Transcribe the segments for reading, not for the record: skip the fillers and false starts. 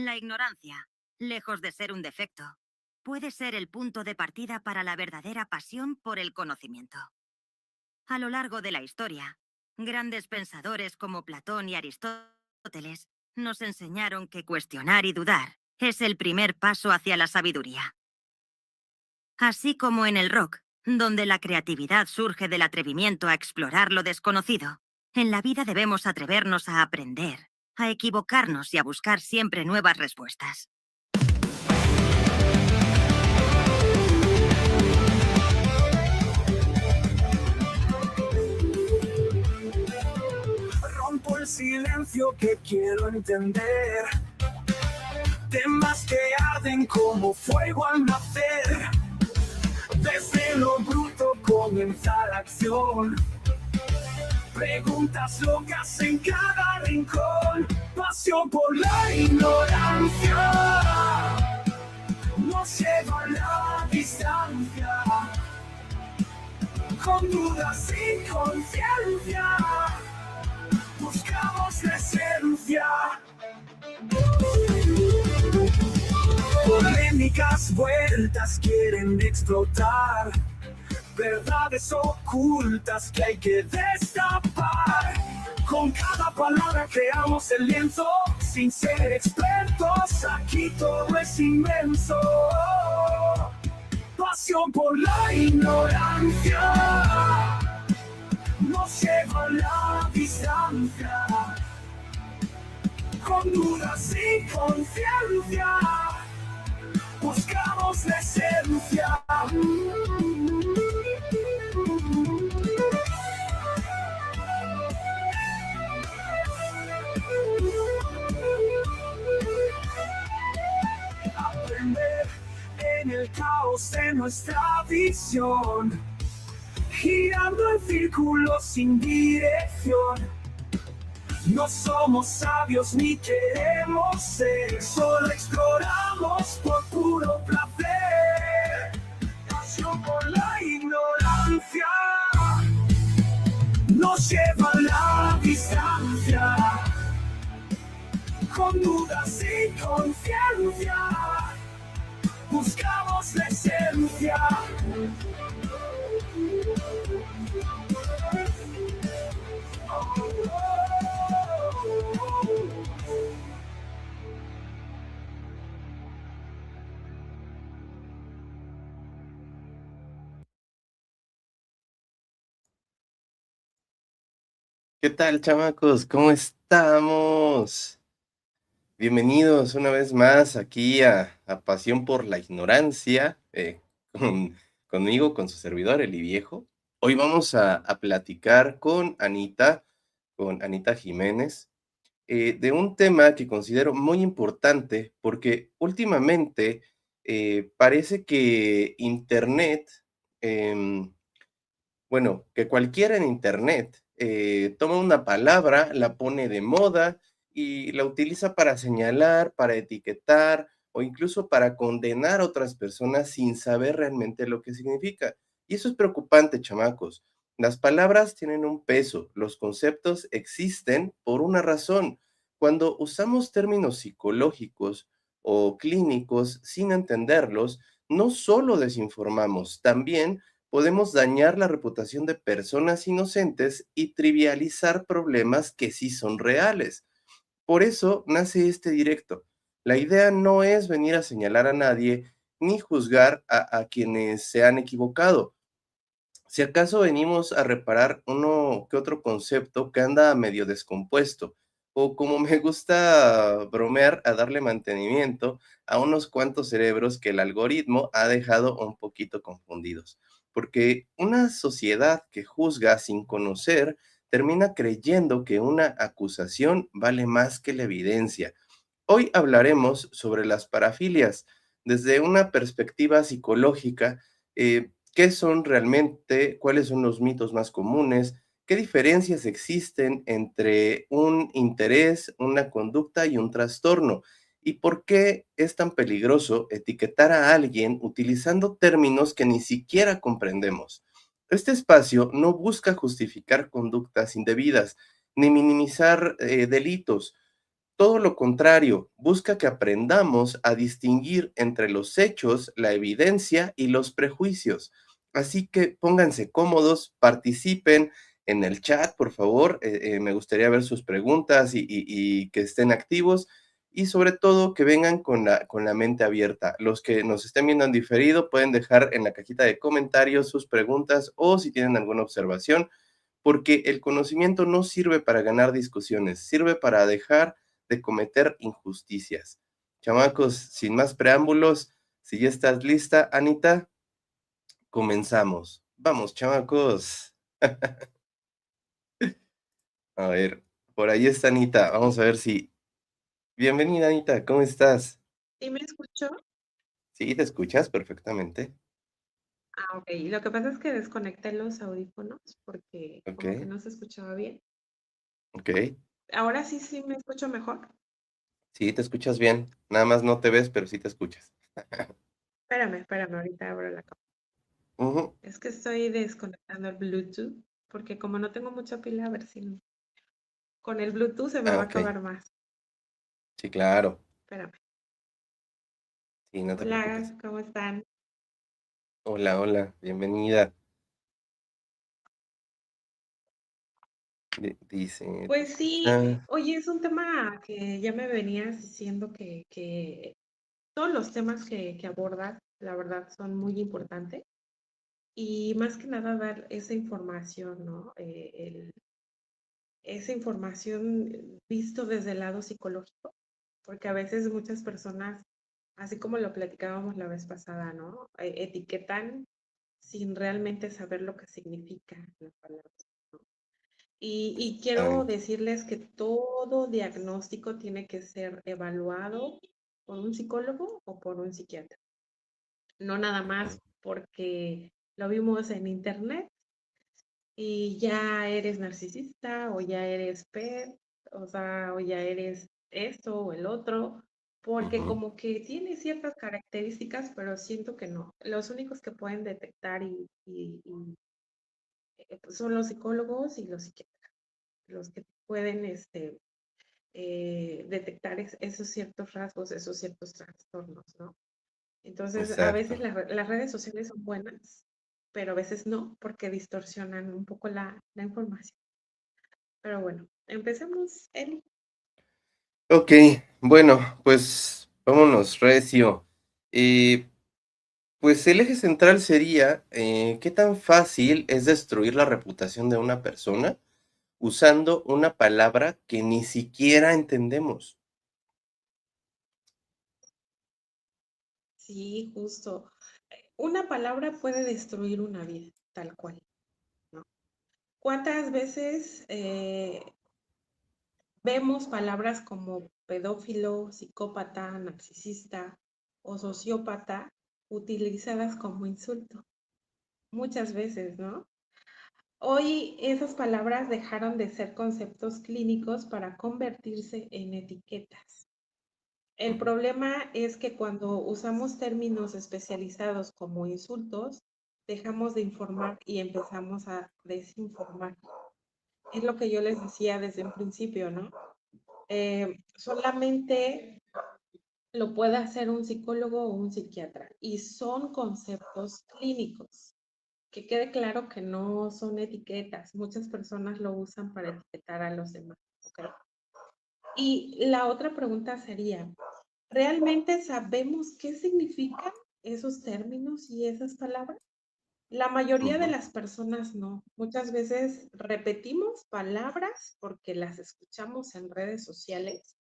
La ignorancia, lejos de ser un defecto, puede ser el punto de partida para la verdadera pasión por el conocimiento. A lo largo de la historia, grandes pensadores como Platón y Aristóteles nos enseñaron que cuestionar y dudar es el primer paso hacia la sabiduría. Así como en el rock, donde la creatividad surge del atrevimiento a explorar lo desconocido, en la vida debemos atrevernos a aprender, a equivocarnos y a buscar siempre nuevas respuestas. Rompo el silencio que quiero entender. Temas que arden como fuego al nacer. Desde lo bruto comienza la acción. Preguntas locas en cada rincón. Pasión por la ignorancia nos lleva a la distancia. Con dudas y conciencia buscamos la esencia. Polémicas vueltas quieren explotar. Verdades ocultas que hay que destapar. Con cada palabra creamos el lienzo. Sin ser expertos, aquí todo es inmenso. Pasión por la ignorancia nos lleva a la distancia. Con dudas y conciencia buscamos la esencia. Aprender en el caos de nuestra visión, girando en círculos sin dirección. No somos sabios ni queremos ser, solo exploramos por puro placer. Pasión por la ignorancia nos lleva a la distancia. Con dudas y conciencia buscamos la esencia. ¿Qué tal, chamacos? ¿Cómo estamos? Bienvenidos una vez más aquí a Pasión por la Ignorancia, conmigo, con su servidor, Eli Viejo. Hoy vamos a platicar con Anita Jiménez, de un tema que considero muy importante porque últimamente parece que Internet, em, bueno, que cualquiera en Internet toma una palabra, la pone de moda y la utiliza para señalar, para etiquetar o incluso para condenar a otras personas sin saber realmente lo que significa. Y eso es preocupante, chamacos. Las palabras tienen un peso, los conceptos existen por una razón. Cuando usamos términos psicológicos o clínicos sin entenderlos, no solo desinformamos, también podemos dañar la reputación de personas inocentes y trivializar problemas que sí son reales. Por eso nace este directo. La idea no es venir a señalar a nadie ni juzgar a quienes se han equivocado. Si acaso venimos a reparar uno que otro concepto que anda medio descompuesto, o como me gusta bromear, a darle mantenimiento a unos cuantos cerebros que el algoritmo ha dejado un poquito confundidos. Porque una sociedad que juzga sin conocer termina creyendo que una acusación vale más que la evidencia. Hoy hablaremos sobre las parafilias desde una perspectiva psicológica. ¿Qué son realmente? ¿Cuáles son los mitos más comunes? ¿Qué diferencias existen entre un interés, una conducta y un trastorno? ¿Y por qué es tan peligroso etiquetar a alguien utilizando términos que ni siquiera comprendemos? Este espacio no busca justificar conductas indebidas ni minimizar delitos. Todo lo contrario, busca que aprendamos a distinguir entre los hechos, la evidencia y los prejuicios. Así que pónganse cómodos, participen en el chat, por favor. Me gustaría ver sus preguntas y que estén activos y sobre todo que vengan con la mente abierta. Los que nos estén viendo en diferido pueden dejar en la cajita de comentarios sus preguntas o si tienen alguna observación, porque el conocimiento no sirve para ganar discusiones, sirve para dejar de cometer injusticias. Chamacos, sin más preámbulos, si ya estás lista, Anita, comenzamos. Vamos, chamacos. A ver, por ahí está Anita. Vamos a ver si... Bienvenida, Anita, ¿cómo estás? ¿Sí me escuchó? Sí, te escuchas perfectamente. Ah, ok. Lo que pasa es que desconecté los audífonos porque Ok, como que no se escuchaba bien. ok. Ahora sí me escucho mejor. Sí, te escuchas bien. Nada más no te ves, pero sí te escuchas. Espérame, ahorita abro la cámara. Ujú. Es que estoy desconectando el Bluetooth porque como no tengo mucha pila, a ver si con el Bluetooth se me Ah, va a ok. acabar más. Sí, claro. Espérame. Sí, no te preocupes. Hola, ¿cómo están? Hola, hola, bienvenida. Dice, Pues sí, ah, oye, es un tema que ya me venías diciendo que todos los temas que abordas, la verdad, son muy importantes. Y más que nada dar esa información, ¿no? Esa información visto desde el lado psicológico, porque a veces muchas personas, así como lo platicábamos la vez pasada, ¿no? Etiquetan sin realmente saber lo que significa la palabra. Y quiero exactamente. decirles que todo diagnóstico tiene que ser evaluado por un psicólogo o por un psiquiatra. No nada Ujú, más porque lo vimos en internet y ya eres narcisista o ya eres pet, o sea, o ya eres esto o el otro, porque ujú, como que tiene ciertas características, pero siento que no. Los únicos que pueden detectar pues son los psicólogos y los psiquiatras, los que pueden detectar esos ciertos rasgos, esos ciertos trastornos, ¿no? Entonces, a veces exacto. las redes sociales son buenas, pero a veces no, porque distorsionan un poco la información. Pero bueno, empecemos, Eli. Ok, bueno, pues vámonos, recio. Eh, pues el eje central sería, ¿qué tan fácil es destruir la reputación de una persona usando una palabra que ni siquiera entendemos? Sí, justo. Una palabra puede destruir una vida, tal cual, ¿no? ¿Cuántas veces vemos palabras como pedófilo, psicópata, narcisista o sociópata utilizadas como insulto? Muchas veces, ¿no? Hoy esas palabras dejaron de ser conceptos clínicos para convertirse en etiquetas. El Ujú, problema es que cuando usamos términos especializados como insultos, dejamos de informar y empezamos a desinformar. Es lo que yo les decía desde un principio, ¿no? Solamente lo puede hacer un psicólogo o un psiquiatra y son conceptos clínicos. Que quede claro que no son etiquetas. Muchas personas lo usan para etiquetar a los demás. ¿Ok? Y la otra pregunta sería, ¿realmente sabemos qué significan esos términos y esas palabras? La mayoría de ujú, las personas no. Muchas veces repetimos palabras porque las escuchamos en redes sociales,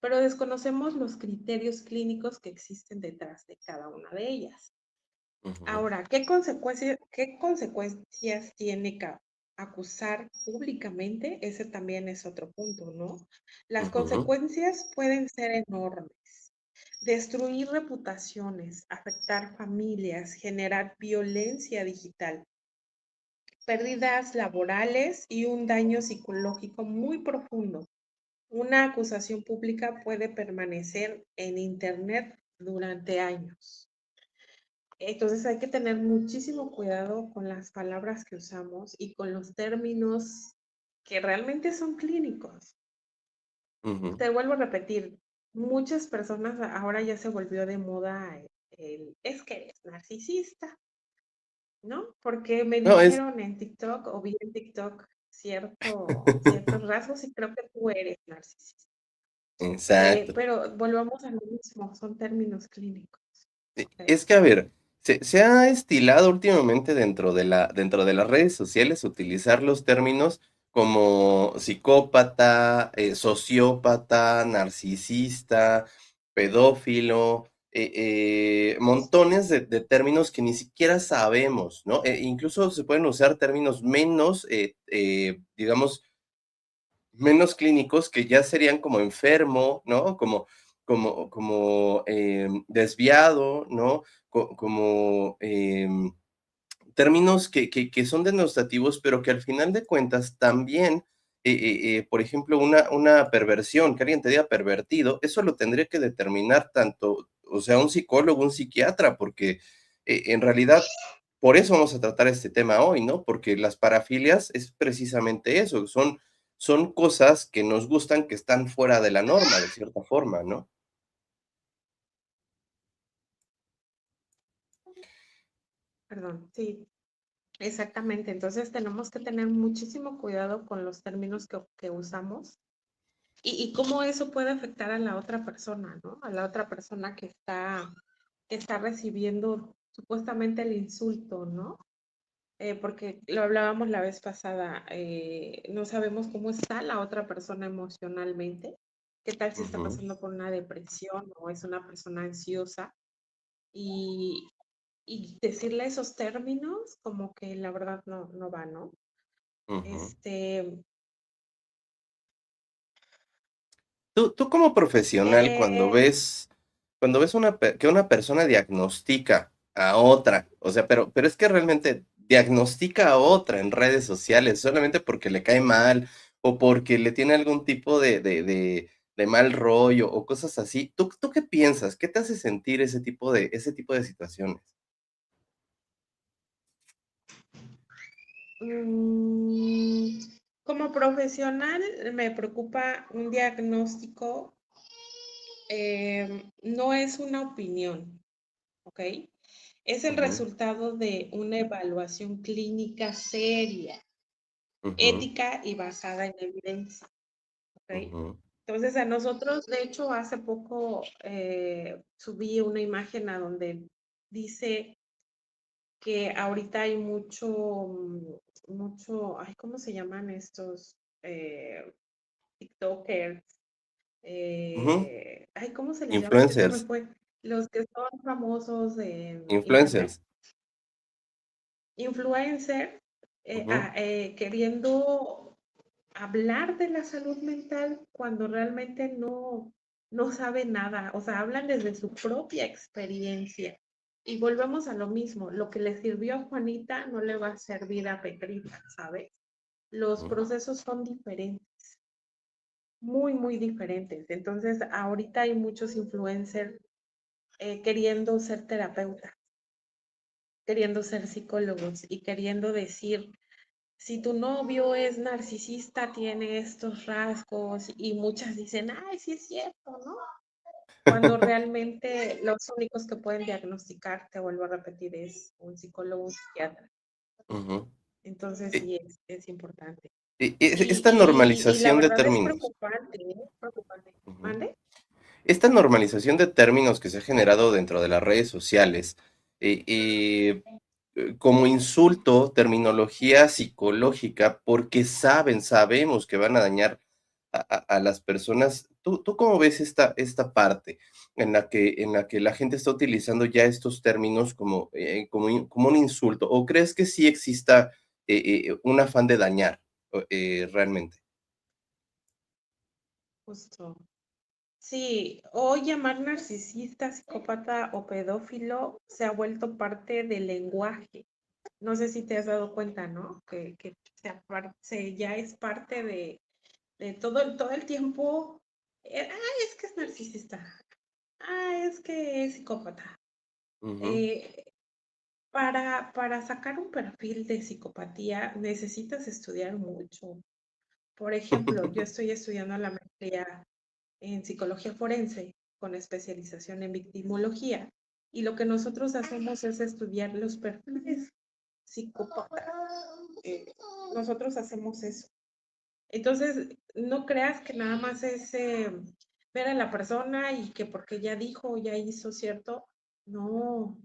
pero desconocemos los criterios clínicos que existen detrás de cada una de ellas. ujú, Ahora, qué consecuencias tiene que acusar públicamente? Ese también es otro punto, ¿no? Las ujú, consecuencias pueden ser enormes. Destruir reputaciones, afectar familias, generar violencia digital, pérdidas laborales y un daño psicológico muy profundo. Una acusación pública puede permanecer en Internet durante años. Entonces hay que tener muchísimo cuidado con las palabras que usamos y con los términos que realmente son clínicos. Ujú. Te vuelvo a repetir, muchas personas ahora ya se volvió de moda es que eres narcisista, ¿no? Porque me No, dijeron en TikTok o vi en TikTok ciertos rasgos y creo que tú eres narcisista. exacto. Pero volvamos a lo mismo, son términos clínicos, ¿ok? Es que, a ver, se ha estilado últimamente dentro de las redes sociales utilizar los términos como psicópata, sociópata, narcisista, pedófilo, montones de términos que ni siquiera sabemos, ¿no? Incluso se pueden usar términos menos, digamos, menos clínicos que ya serían como enfermo, ¿no? Como desviado, ¿no? Como, términos que son denostativos, pero que al final de cuentas también, por ejemplo, una perversión, que alguien te diga pervertido, eso lo tendría que determinar tanto, o sea, un psicólogo, un psiquiatra, porque, en realidad, por eso vamos a tratar este tema hoy, ¿no? Porque las parafilias es precisamente eso, son cosas que nos gustan, que están fuera de la norma, de cierta forma, ¿no? Perdón, sí, exactamente. Entonces tenemos que tener muchísimo cuidado con los términos que usamos y cómo eso puede afectar a la otra persona, ¿no? A la otra persona que está recibiendo supuestamente el insulto, ¿no? Porque lo hablábamos la vez pasada, no sabemos cómo está la otra persona emocionalmente, qué tal si está Ujú, pasando por una depresión o es una persona ansiosa y, y decirle esos términos como que la verdad no va, ¿no? ujú. Este, Tú como profesional, eh, cuando ves que una persona diagnostica a otra, o sea, pero es que realmente diagnostica a otra en redes sociales solamente porque le cae mal o porque le tiene algún tipo de mal rollo o cosas así, ¿tú qué piensas? ¿Qué te hace sentir ese tipo de situaciones? mm, como profesional me preocupa un diagnóstico, no es una opinión, ¿ok? Es el Ujú, resultado de una evaluación clínica seria, ujú, ética y basada en evidencia, ¿ok? ujú, Entonces, a nosotros, de hecho, hace poco subí una imagen a donde dice que ahorita hay ay, ¿cómo se llaman estos TikTokers? ujú. Ay, ¿cómo se les llama? Ya se me Influencers, fue. Los que son famosos en internet. influencers. Influencer Ujú, queriendo hablar de la salud mental cuando realmente no saben nada. O sea, hablan desde su propia experiencia. Y volvemos a lo mismo. Lo que le sirvió a Juanita no le va a servir a Petrita, ¿sabes? Los ujú. procesos son diferentes, muy, muy diferentes. Entonces, ahorita hay muchos influencers queriendo ser terapeutas, queriendo ser psicólogos y queriendo decir, si tu novio es narcisista, tiene estos rasgos y muchas dicen, ay, sí es cierto, ¿no? Cuando realmente los únicos que pueden diagnosticar, te vuelvo a repetir, es un psicólogo, un psiquiatra. Ujú. Entonces E sí es importante. esta Y la normalización de verdad es términos. preocupante, ¿eh? Preocupante. Ujú. ¿Mande? Esta normalización de términos que se ha generado dentro de las redes sociales, como insulto, terminología psicológica, porque sabemos que van a dañar a las personas. ¿Tú cómo ves esta parte en la que la gente está utilizando ya estos términos como un insulto? ¿O crees que sí exista un afán de dañar realmente? Justo. Sí, hoy llamar narcisista, psicópata o pedófilo se ha vuelto parte del lenguaje. No sé si te has dado cuenta, ¿no? Que ya es parte de todo el tiempo. Es que es narcisista. Es que es psicópata. Ujú. Eh, para sacar un perfil de psicopatía necesitas estudiar mucho. Por ejemplo, yo estoy estudiando la en psicología forense con especialización en victimología. Y lo que nosotros hacemos es estudiar los perfiles psicópatas. Nosotros hacemos eso. Entonces, no creas que nada más es ver a la persona y que porque ya dijo o ya hizo, ¿cierto? No,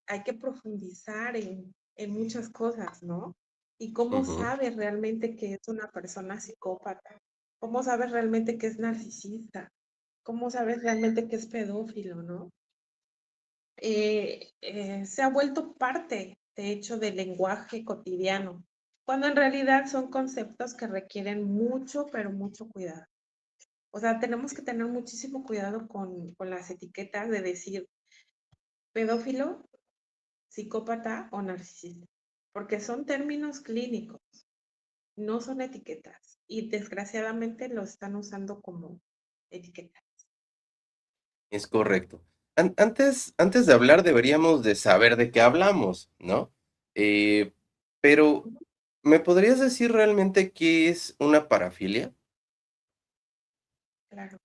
hay que profundizar en muchas cosas, ¿no? Y cómo Ujú. sabes realmente que es una persona psicópata, cómo sabes realmente que es narcisista, cómo sabes realmente que es pedófilo, ¿no? Se ha vuelto parte, de hecho, del lenguaje cotidiano, cuando en realidad son conceptos que requieren mucho, pero mucho cuidado. O sea, tenemos que tener muchísimo cuidado con las etiquetas de decir pedófilo, psicópata o narcisista, porque son términos clínicos, no son etiquetas, y desgraciadamente lo están usando como etiqueta. Es correcto. Antes de hablar deberíamos de saber de qué hablamos, ¿no? Eh, pero, ¿me podrías decir realmente qué es una parafilia? Claro.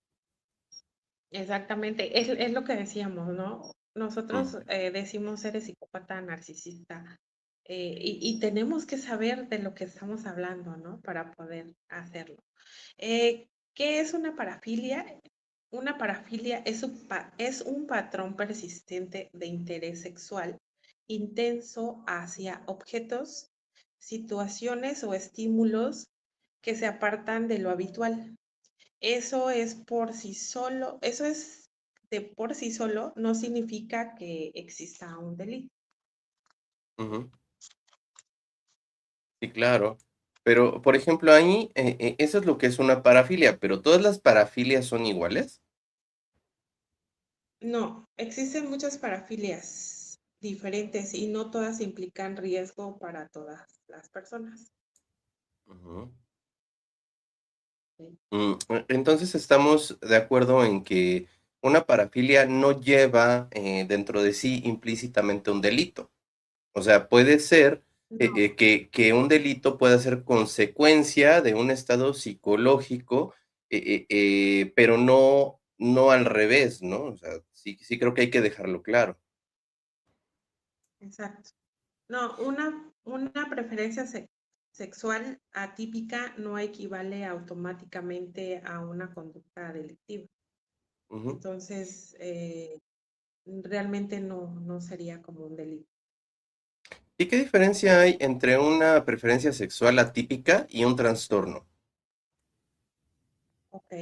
Exactamente, es lo que decíamos, ¿no? Nosotros Ujú. decimos eres psicópata, narcisista, y tenemos que saber de lo que estamos hablando, ¿no? Para poder hacerlo. ¿Qué es una parafilia? Una parafilia es un patrón persistente de interés sexual intenso hacia objetos, situaciones o estímulos que se apartan de lo habitual. Eso es por sí solo, eso es de por sí solo, no significa que exista un delito. Ujú. Sí, claro. Pero, por ejemplo, ahí, eso es lo que es una parafilia, pero ¿todas las parafilias son iguales? No, existen muchas parafilias diferentes y no todas implican riesgo para todas las personas. Ujú. ¿Sí? Entonces estamos de acuerdo en que una parafilia no lleva dentro de sí implícitamente un delito. O sea, puede ser No, que un delito pueda ser consecuencia de un estado psicológico, pero no al revés, ¿no? O sea, sí creo que hay que dejarlo claro. exacto. No, una preferencia sexual atípica no equivale automáticamente a una conducta delictiva. Ujú. Entonces, realmente no sería como un delito. ¿Y qué diferencia hay entre una preferencia sexual atípica y un trastorno? Ok.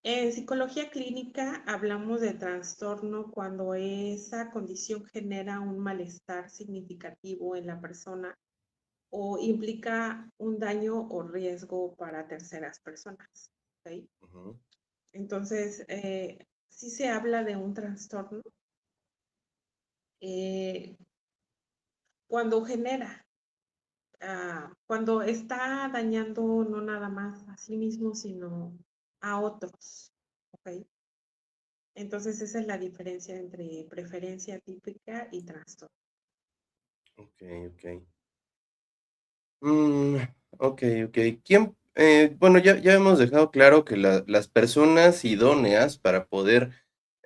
En psicología clínica hablamos de trastorno cuando esa condición genera un malestar significativo en la persona o implica un daño o riesgo para terceras personas. ¿Ok? Ujú. Entonces, sí se habla de un trastorno eh, cuando genera, cuando está dañando no nada más a sí mismo, sino a otros. ¿Ok? Entonces, esa es la diferencia entre preferencia típica y trastorno. Ok, ok. Mm, ok, ok. Bueno, ya hemos dejado claro que las personas idóneas para poder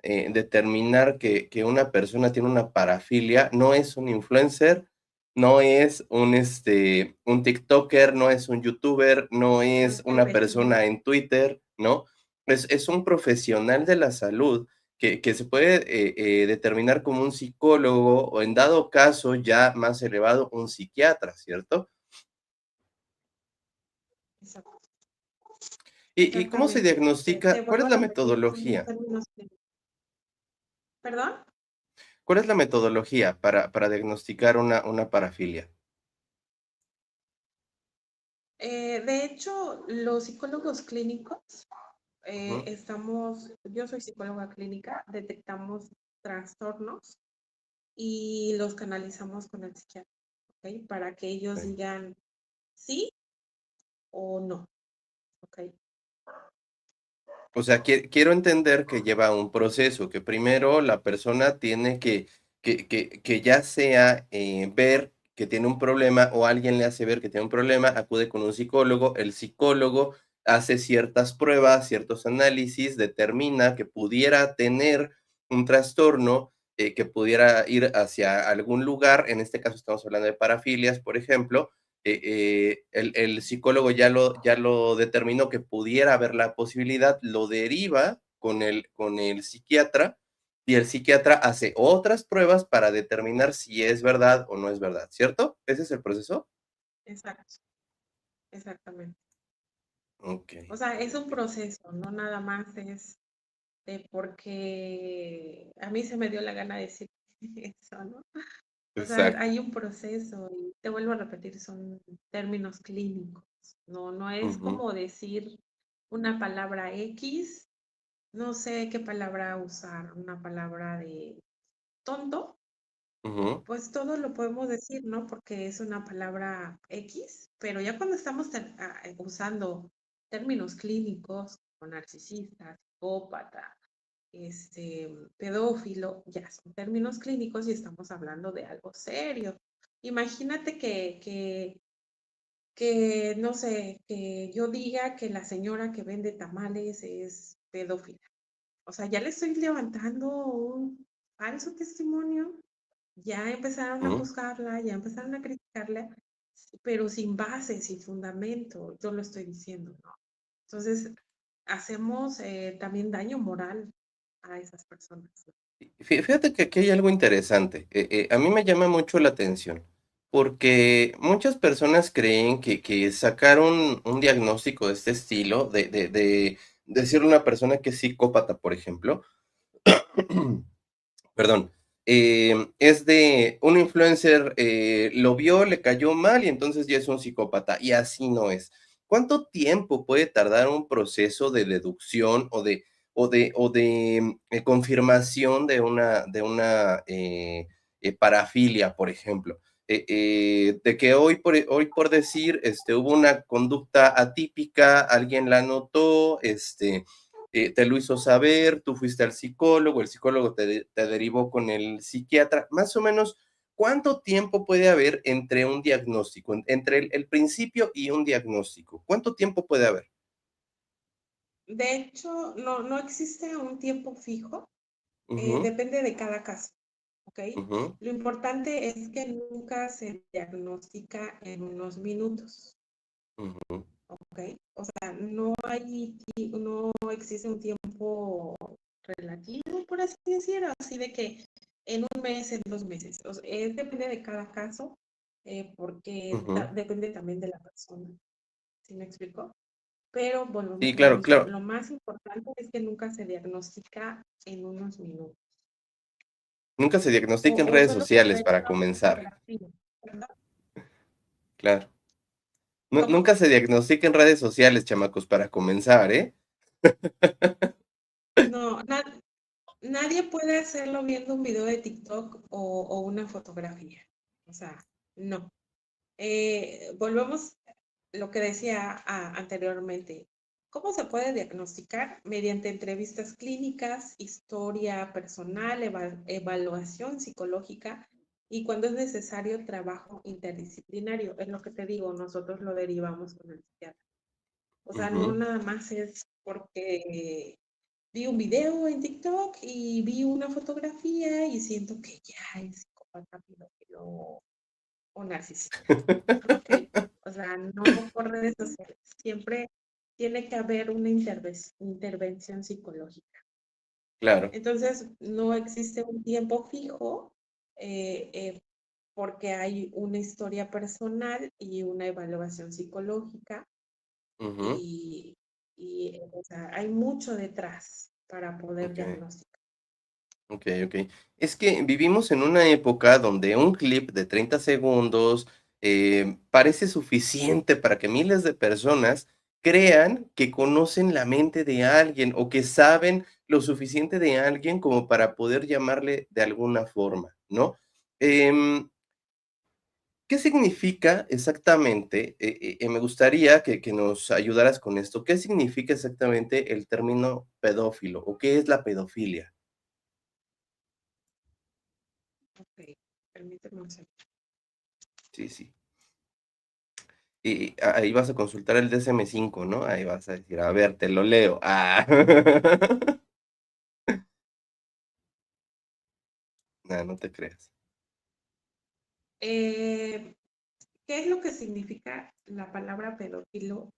determinar que una persona tiene una parafilia no es un influencer, no es un TikToker, no es un youtuber, no No es es el una vecino. persona en Twitter, ¿no? Es un profesional de la salud que se puede determinar como un psicólogo o en dado caso ya más elevado, un psiquiatra, ¿cierto? Exacto. ¿Y cómo se Exactamente. Te diagnostica? ¿Cuál vuelvo es a la repetir, son los metodología? términos clínicos. ¿Perdón? ¿Cuál es la metodología para diagnosticar una parafilia? De hecho, los psicólogos clínicos Ujú. yo soy psicóloga clínica, detectamos trastornos y los canalizamos con el psiquiatra, ¿ok? Para que ellos Ok. digan sí o no, ¿ok? O sea, quiero entender que lleva un proceso, que primero la persona tiene que ya sea ver que tiene un problema o alguien le hace ver que tiene un problema, acude con un psicólogo, el psicólogo hace ciertas pruebas, ciertos análisis, determina que pudiera tener un trastorno, que pudiera ir hacia algún lugar, en este caso estamos hablando de parafilias, por ejemplo, el psicólogo ya lo determinó que pudiera haber la posibilidad, lo deriva con el psiquiatra y el psiquiatra hace otras pruebas para determinar si es verdad o no es verdad, ¿cierto? ¿Ese es el proceso? Exacto, exactamente. Ok, O sea, ok, es un ok. proceso, no nada más es de porque a mí se me dio la gana de decir eso, ¿no? O sea, Exacto. hay un proceso y te vuelvo a repetir, son términos clínicos. No, no es Ujú, como decir una palabra X, no sé qué palabra usar, una palabra de tonto, ujú, pues todo lo podemos decir, ¿no? Porque es una palabra X, pero ya cuando estamos usando términos clínicos, como narcisista, psicópata, pedófilo, ya son términos clínicos y estamos hablando de algo serio. Imagínate que, no sé, que yo diga que la señora que vende tamales es pedófila. O sea, ya le estoy levantando un falso testimonio, ya empezaron a ujú. juzgarla, ya empezaron a criticarla, pero sin base, sin fundamento, yo lo estoy diciendo, ¿no? Entonces, hacemos también daño moral a esas personas, ¿no? Fíjate que aquí hay algo interesante. A mí me llama mucho la atención, porque muchas personas creen que sacar un diagnóstico de este estilo, de decirle a una persona que es psicópata, por ejemplo, perdón, es de un influencer, lo vio, le cayó mal y entonces ya es un psicópata, y así no es. ¿Cuánto tiempo puede tardar un proceso de deducción o de confirmación de una parafilia, por ejemplo? De que hoy por decir, hubo una conducta atípica, alguien la notó, te lo hizo saber, tú fuiste al psicólogo, el psicólogo te derivó con el psiquiatra, más o menos, ¿cuánto tiempo puede haber entre un diagnóstico, entre el principio y un diagnóstico? ¿Cuánto tiempo puede haber? De hecho, no, no existe un tiempo fijo, Ujú, depende de cada caso, ¿ok? ujú, Lo importante es que nunca se diagnostica en unos minutos, ujú, ¿ok? O sea, no existe un tiempo relativo, por así decirlo, así de que en un mes, en 2 meses. O sea, depende de cada caso, porque ujú. depende también de la persona. ¿Sí me explico? Pero Sí, volvemos a lo claro, mismo. claro. Lo más importante es que nunca se diagnostica en unos minutos. Nunca se diagnostica en O redes solo se sociales puede ver para una comenzar, fotografía, ¿verdad? claro. ¿Cómo? Nunca se diagnostica en redes sociales, chamacos, para comenzar, ¿eh? No, nadie puede hacerlo viendo un video de TikTok o una fotografía. O sea, no. Volvemos a lo que decía anteriormente. ¿Cómo se puede diagnosticar? Mediante entrevistas clínicas, historia personal, evaluación psicológica y cuando es necesario trabajo interdisciplinario. Es lo que te digo, nosotros lo derivamos con el psiquiatra. O sea, no Ujú. nada más es porque vi un video en TikTok y vi una fotografía y siento que ya es psicópata, pedófilo o narcisista. ¿Ok? O sea, no por redes sociales. Siempre tiene que haber una intervención psicológica. Claro. Entonces, no existe un tiempo fijo porque hay una historia personal y una evaluación psicológica Ujú. y o sea, hay mucho detrás para poder Ok. diagnosticar. Ok, ok. Es que vivimos en una época donde un clip de 30 segundos parece suficiente para que miles de personas crean que conocen la mente de alguien o que saben lo suficiente de alguien como para poder llamarle de alguna forma, ¿no? Em, ¿Qué significa exactamente? Me gustaría que nos ayudaras con esto. ¿Qué significa exactamente el término pedófilo o qué es la pedofilia? Ok, permíteme un segundo. Sí, sí. y ahí vas a consultar el DSM-5, ¿no? Ahí vas a decir, a ver, te lo leo. Ah. No, no te creas. ¿Qué es lo que significa la palabra pedófilo?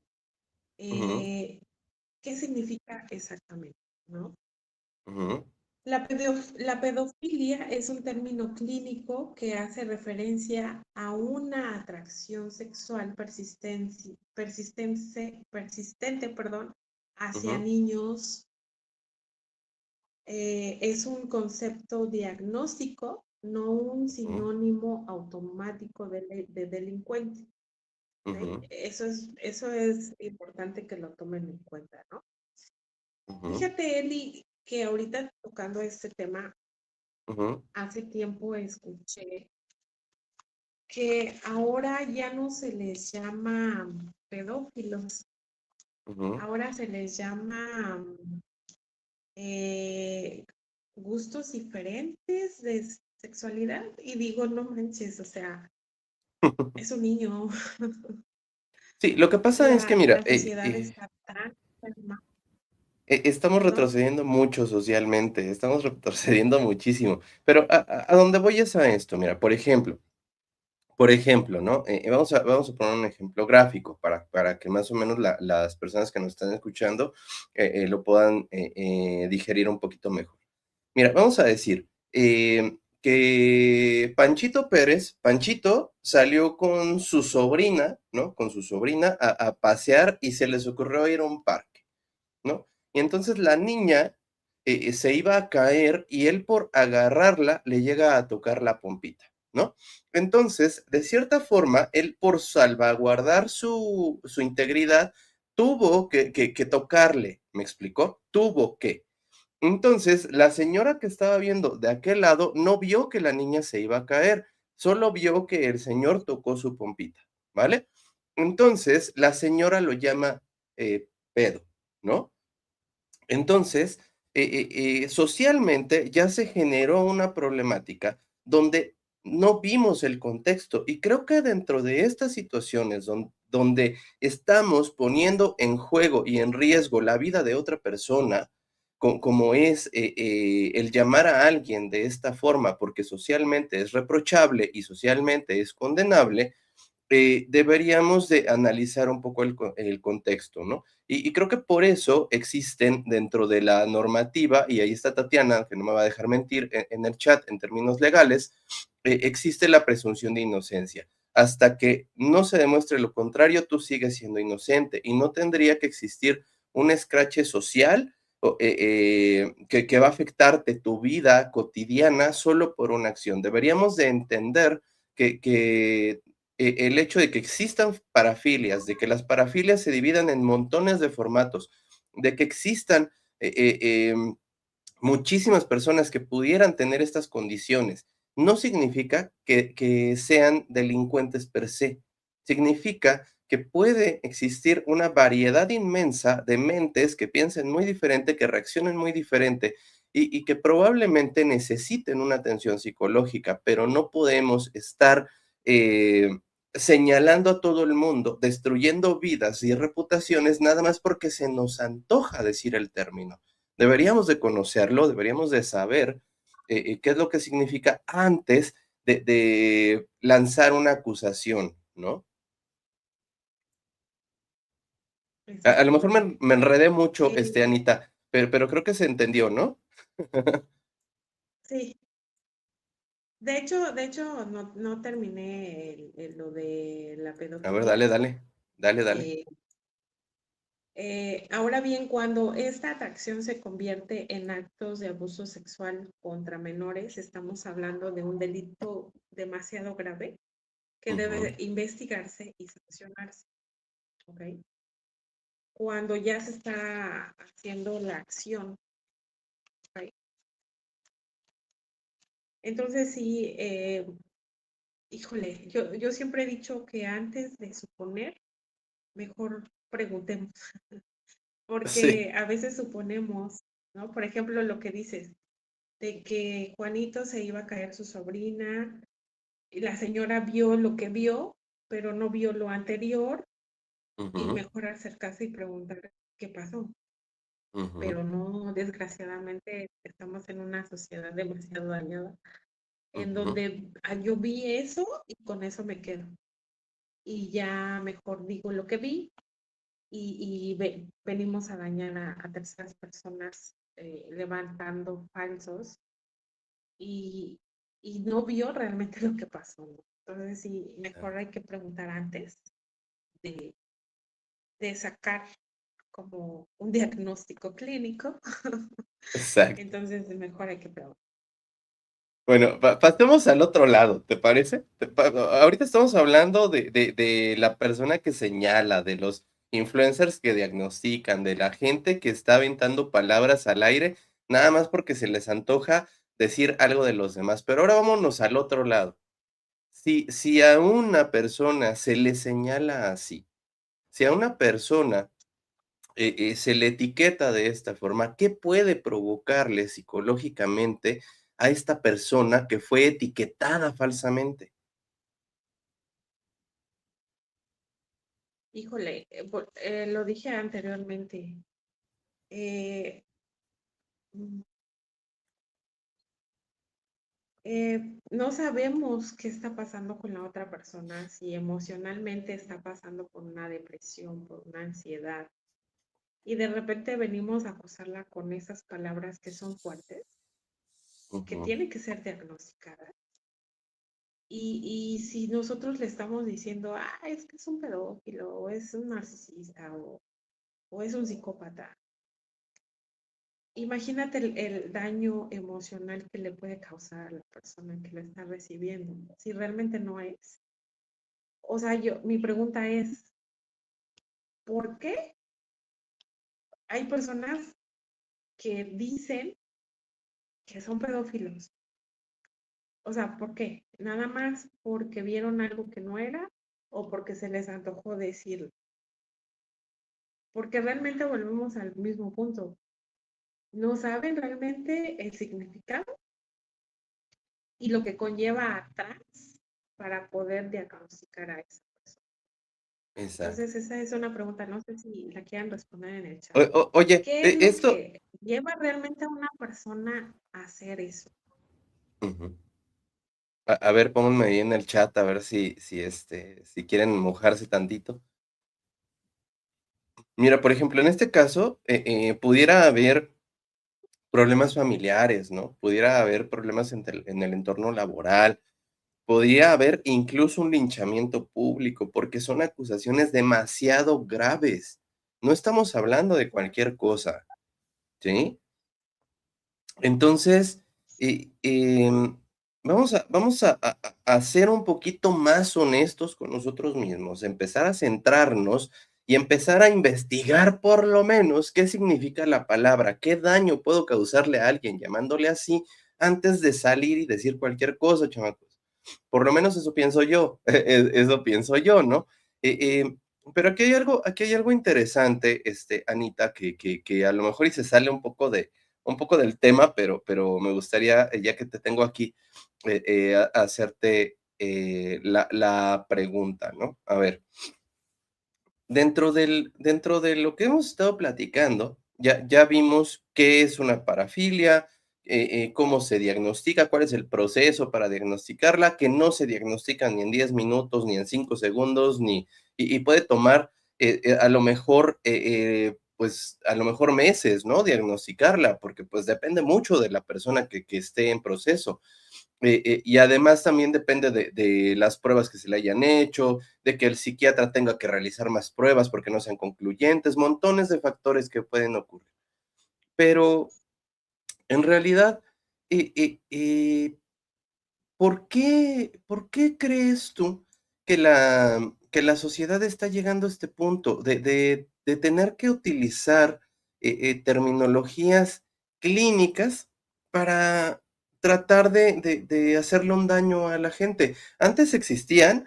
Ujú, ¿Qué significa exactamente, no? ujú, La pedofilia es un término clínico que hace referencia a una atracción sexual persistente, perdón, hacia ujú, niños. Es un concepto diagnóstico, no un ujú, sinónimo automático de delincuente. ¿Ok? ujú, Eso es importante que lo tomen en cuenta, ¿no? ujú, Fíjate, Eli, que ahorita tocando este tema, ujú, hace tiempo escuché que ahora ya no se les llama pedófilos, ujú. ahora se les llama eh, gustos diferentes de sexualidad. Y digo, no manches, o sea, es un niño. Sí, lo que pasa es que, mira, La sociedad está tan enferma. estamos ¿Perdón? retrocediendo mucho socialmente, estamos retrocediendo muchísimo, pero a dónde voy es a esto, mira, por ejemplo, ¿no? Vamos a poner un ejemplo gráfico para que más o menos las personas que nos están escuchando lo puedan digerir un poquito mejor. Mira, vamos a decir que Panchito Pérez, Panchito salió con su sobrina, ¿no? Con su sobrina a pasear y se les ocurrió ir a un parque, ¿no? Y entonces la niña se iba a caer y él por agarrarla le llega a tocar la pompita, ¿no? Entonces, de cierta forma, él por salvaguardar su integridad, tuvo que tocarle, ¿me explicó? Tuvo que. Entonces, la señora que estaba viendo de aquel lado no vio que la niña se iba a caer, solo vio que el señor tocó su pompita, ¿vale? Entonces, la señora lo llama pedo, ¿no? Entonces, socialmente ya se generó una problemática donde no vimos el contexto y creo que dentro de estas situaciones donde estamos poniendo en juego y en riesgo la vida de otra persona, como es el llamar a alguien de esta forma porque socialmente es reprochable y socialmente es condenable, deberíamos de analizar un poco el contexto, ¿no? Y creo que por eso existen dentro de la normativa, y ahí está Tatiana, que no me va a dejar mentir, en el chat, en términos legales, existe la presunción de inocencia. Hasta que no se demuestre lo contrario, tú sigues siendo inocente y no tendría que existir un escrache social que va a afectarte tu vida cotidiana solo por una acción. Deberíamos de entender que el hecho de que existan parafilias, de que las parafilias se dividan en montones de formatos, de que existan muchísimas personas que pudieran tener estas condiciones, no significa que sean delincuentes per se. Significa que puede existir una variedad inmensa de mentes que piensen muy diferente, que reaccionen muy diferente y que probablemente necesiten una atención psicológica, pero no podemos estar eh, señalando a todo el mundo, destruyendo vidas y reputaciones nada más porque se nos antoja decir el término. Deberíamos de conocerlo, deberíamos de saber qué es lo que significa antes de lanzar una acusación, ¿no? A lo mejor Exactamente. me enredé mucho, Eh, Anita, pero creo que se entendió, ¿no? sí, de hecho no terminé lo de la A ver, pedofilia. dale, dale, dale, dale. Eh, Ahora bien, cuando esta atracción se convierte en actos de abuso sexual contra menores, estamos hablando de un delito demasiado grave que Ujú, debe investigarse y sancionarse, ¿ok? Cuando ya se está haciendo la acción, ¿ok? Entonces sí, híjole, yo siempre he dicho que antes de suponer, mejor preguntemos, sí, porque a veces suponemos, ¿no? Por ejemplo, lo que dices, de que Juanito se iba a caer su sobrina, y la señora vio lo que vio pero no vio lo anterior y Ujú, mejor acercarse y preguntar qué pasó. ujú, Pero no, desgraciadamente estamos en una sociedad demasiado dañada, en ujú. donde yo vi eso y con eso me quedo. Y ya mejor digo lo que vi y venimos a dañar a terceras personas levantando falsos y, y no vio realmente lo que pasó, ¿no? Entonces sí, mejor hay que preguntar antes de, de sacar como un diagnóstico clínico. Exacto. Entonces mejor hay que preguntar. Bueno, pasemos al otro lado, ¿te parece? Ahorita estamos hablando de la persona que señala, de los influencers que diagnostican, de la gente que está aventando palabras al aire, nada más porque se les antoja decir algo de los demás. Pero ahora vámonos al otro lado. Si a una persona se le señala así, si a una persona se le etiqueta de esta forma, ¿qué puede provocarle psicológicamente a esta persona que fue etiquetada falsamente? Híjole, lo dije anteriormente, eh, mm, no sabemos qué está pasando con la otra persona, si emocionalmente está pasando por una depresión, por una ansiedad, y de repente venimos a acusarla con esas palabras que son fuertes, que Ujú, tienen que ser diagnosticadas. Y si nosotros le estamos diciendo, es que es un pedófilo, o es un narcisista, o es un psicópata, imagínate el daño emocional que le puede causar a la persona que lo está recibiendo, si realmente no es. O sea, mi pregunta es, ¿por qué hay personas que dicen que son pedófilos? O sea, ¿por qué? ¿Nada más porque vieron algo que no era o porque se les antojó decirlo? Porque realmente volvemos al mismo punto. No saben realmente el significado y lo que conlleva atrás para poder diagnosticar a esa persona. exacto. Entonces, esa es una pregunta, no sé si la quieran responder en el chat. Oye, ¿Qué es lo esto... que lleva realmente a una persona a hacer eso? Ujú. A ver, pónganme ahí en el chat a ver si quieren mojarse tantito. Mira, por ejemplo, en este caso, pudiera haber problemas familiares, ¿no? Pudiera haber problemas en el entorno laboral. Podría haber incluso un linchamiento público, porque son acusaciones demasiado graves. No estamos hablando de cualquier cosa, ¿sí? Entonces, vamos a ser un poquito más honestos con nosotros mismos, empezar a centrarnos y empezar a investigar por lo menos qué significa la palabra, qué daño puedo causarle a alguien llamándole así antes de salir y decir cualquier cosa, chamacos. Por lo menos eso pienso yo, eso pienso yo, ¿no? Eh, eh, pero aquí hay algo interesante, Anita, que a lo mejor y se sale un poco del tema, pero me gustaría, ya que te tengo aquí, hacerte la pregunta, ¿no? A ver, dentro de lo que hemos estado platicando, ya vimos qué es una parafilia, cómo se diagnostica, cuál es el proceso para diagnosticarla, que no se diagnostica ni en 10 minutos, ni en 5 segundos, y puede tomar a lo mejor, pues a lo mejor meses, ¿no? Diagnosticarla, porque pues depende mucho de la persona que esté en proceso. Y además también depende de las pruebas que se le hayan hecho, de que el psiquiatra tenga que realizar más pruebas porque no sean concluyentes, montones de factores que pueden ocurrir. Pero en realidad, por qué crees tú que la sociedad está llegando a este punto de tener que utilizar terminologías clínicas para tratar de hacerle un daño a la gente? Antes existían,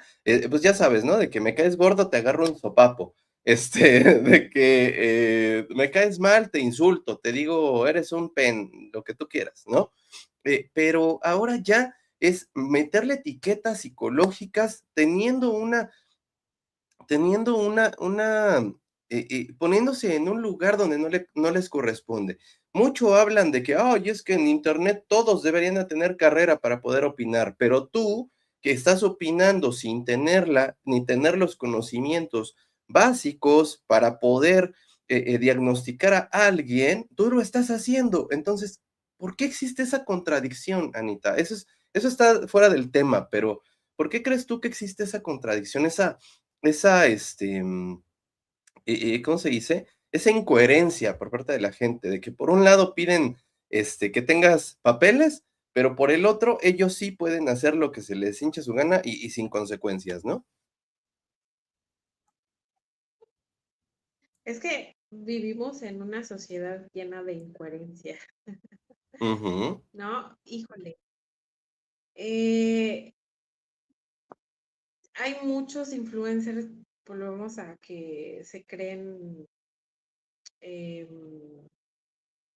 pues ya sabes, ¿no? De que me caes gordo, te agarro un sopapo. De que me caes mal, te insulto, te digo, eres un pen, lo que tú quieras, ¿no? Pero ahora ya es meterle etiquetas psicológicas teniendo teniendo poniéndose en un lugar donde no les corresponde. Mucho hablan de que, ay, es que en Internet todos deberían de tener carrera para poder opinar, pero tú que estás opinando sin tenerla, ni tener los conocimientos básicos para poder diagnosticar a alguien, tú lo estás haciendo. Entonces, ¿por qué existe esa contradicción, Anita? Eso está fuera del tema, pero ¿por qué crees tú que existe esa contradicción, ¿cómo se dice? Esa incoherencia por parte de la gente, de que por un lado piden, que tengas papeles, pero por el otro ellos sí pueden hacer lo que se les hinche su gana y sin consecuencias, ¿no? Es que vivimos en una sociedad llena de incoherencia, Ujú, ¿no? Híjole. eh, Hay muchos influencers, volvemos a que se creen em,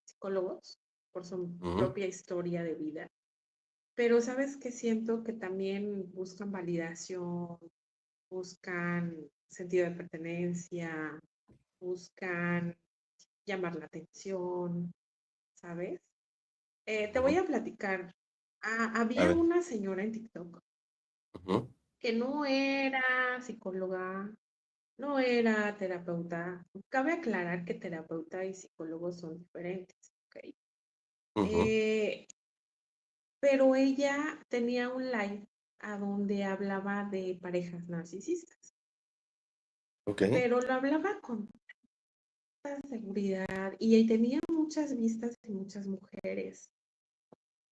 psicólogos por su ujú, propia historia de vida, pero sabes que siento que también buscan validación, buscan sentido de pertenencia, buscan llamar la atención, ¿sabes? Te voy ujú. a platicar. A Había ver, una señora en TikTok ujú, que no era psicóloga, no era terapeuta. Cabe aclarar que terapeuta y psicólogo son diferentes, ¿ok? ujú, Eh, pero ella tenía un live a donde hablaba de parejas narcisistas, okey, pero lo hablaba con tanta seguridad y tenía muchas vistas y muchas mujeres.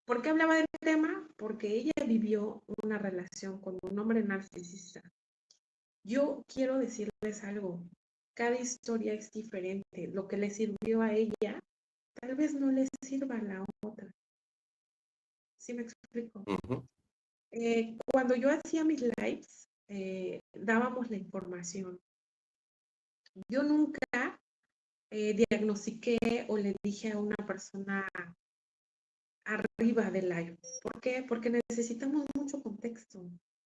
¿Por qué hablaba del tema? Porque ella vivió una relación con un hombre narcisista. Yo quiero decirles algo, cada historia es diferente. Lo que le sirvió a ella, tal vez no le sirva a la otra. ¿Sí me explico? ujú, Cuando yo hacía mis lives, dábamos la información. Yo nunca diagnostiqué o le dije a una persona arriba del live. ¿Por qué? Porque necesitamos mucho contexto.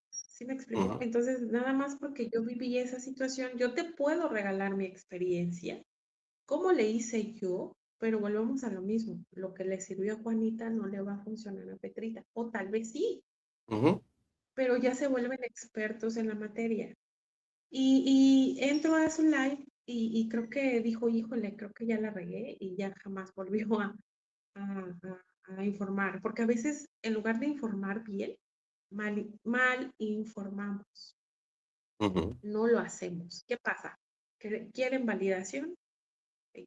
¿Sí me explico? ujú, Entonces, nada más porque yo viví esa situación, yo te puedo regalar mi experiencia, cómo le hice yo, pero volvemos a lo mismo. Lo que le sirvió a Juanita no le va a funcionar a Petrita, o tal vez sí, ujú, pero ya se vuelven expertos en la materia. Y entro a su live y creo que dijo, híjole, creo que ya la regué y ya jamás volvió a informar, porque a veces en lugar de informar bien, mal informamos, ujú, no lo hacemos. ¿Qué pasa? Quieren validación,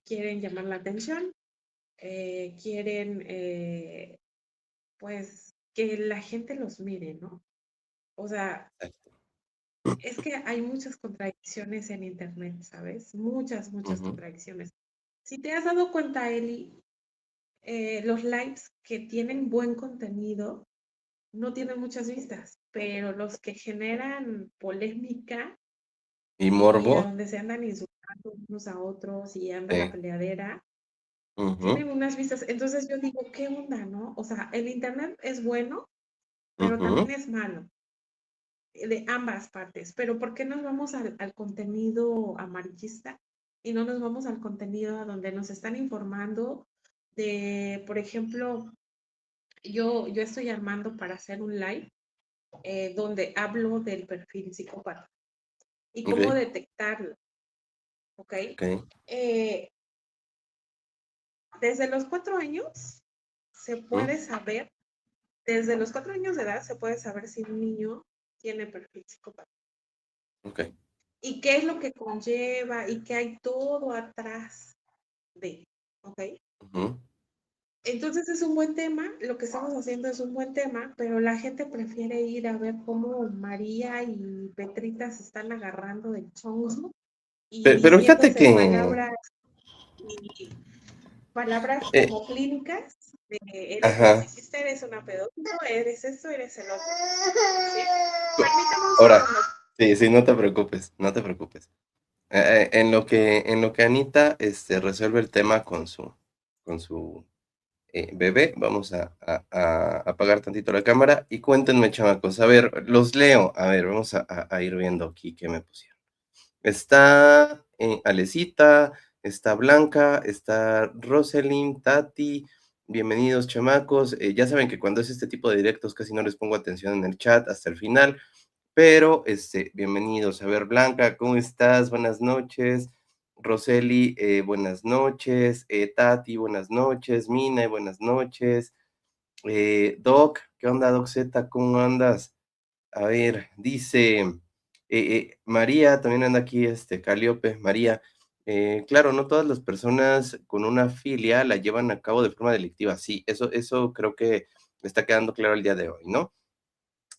quieren llamar la atención, quieren pues que la gente los mire, ¿no? O sea, exacto. es que hay muchas contradicciones en Internet, ¿sabes? Muchas Ujú, contradicciones. Si te has dado cuenta, Eli, los lives que tienen buen contenido no tienen muchas vistas, pero los que generan polémica ¿y y a morbo? donde se andan insultando unos a otros y anda la Sí, peleadera, ujú, tienen unas vistas. Entonces yo digo, ¿qué onda, no? O sea, el Internet es bueno, pero ujú, también es malo, de ambas partes. Pero ¿por qué nos vamos al contenido amarillista y no nos vamos al contenido a donde nos están informando de, por ejemplo, yo estoy armando para hacer un live donde hablo del perfil psicópata y cómo okey, detectarlo, ¿ok? okey, Eh, desde los 4 años se ujú, puede saber, desde los 4 años de edad se puede saber si un niño tiene perfil psicópata. okey, ¿Y qué es lo que conlleva y qué hay todo atrás de? ¿Ok? ujú. Entonces es un buen tema, lo que estamos haciendo es un buen tema, pero la gente prefiere ir a ver cómo María y Petrita se están agarrando del chongo y Pero fíjate diciéndose que, palabras eh como clínicas, de eres ajá, narcisista, eres una pedófilo, eres esto, eres el otro. ¿Sí? co Permítame un ahora, segundo. sí, sí, no te preocupes, no te preocupes. En lo que Anita, resuelve el tema con su bebé, vamos a apagar tantito la cámara y cuéntenme, chamacos, a ver, los leo, a ver, vamos a ir viendo aquí qué me pusieron. Está Alecita, está Blanca, está Roselyn, Tati. Bienvenidos, chamacos. Ya saben que cuando es este tipo de directos casi no les pongo atención en el chat hasta el final, pero bienvenidos. A ver, Blanca, ¿cómo estás? Buenas noches. Roseli, buenas noches. Tati, buenas noches. Mina, buenas noches. Doc, ¿qué onda, Doc Z? ¿Cómo andas? A ver, dice María, también anda aquí, Calíope, María. Claro, no todas las personas con una filia la llevan a cabo de forma delictiva. Sí, eso creo que está quedando claro el día de hoy, ¿no?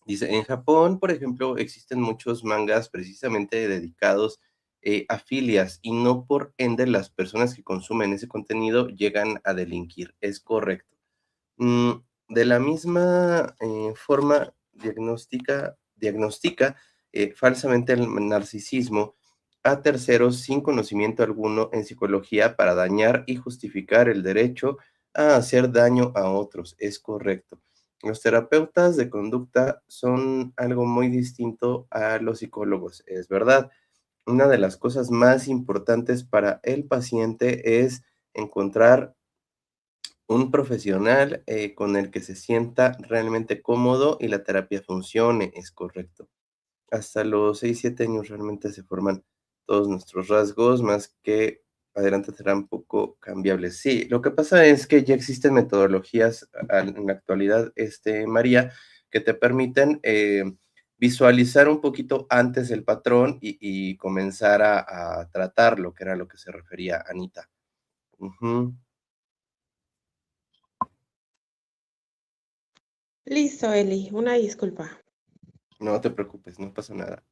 Dice, en Japón, por ejemplo, existen muchos mangas precisamente dedicados a filias y no por ende las personas que consumen ese contenido llegan a delinquir. Es correcto. Mm, de la misma forma, diagnostica falsamente el narcisismo a terceros sin conocimiento alguno en psicología para dañar y justificar el derecho a hacer daño a otros. Es correcto. Los terapeutas de conducta son algo muy distinto a los psicólogos, es verdad. Una de las cosas más importantes para el paciente es encontrar un profesional con el que se sienta realmente cómodo y la terapia funcione, es correcto. Hasta los 6 7 años realmente se forman todos nuestros rasgos, más que adelante serán poco cambiables. Sí, lo que pasa es que ya existen metodologías en la actualidad, María, que te permiten visualizar un poquito antes el patrón y comenzar a tratarlo, que era lo que se refería Anita. Ujú. Listo, Eli, una disculpa. No te preocupes, no pasa nada.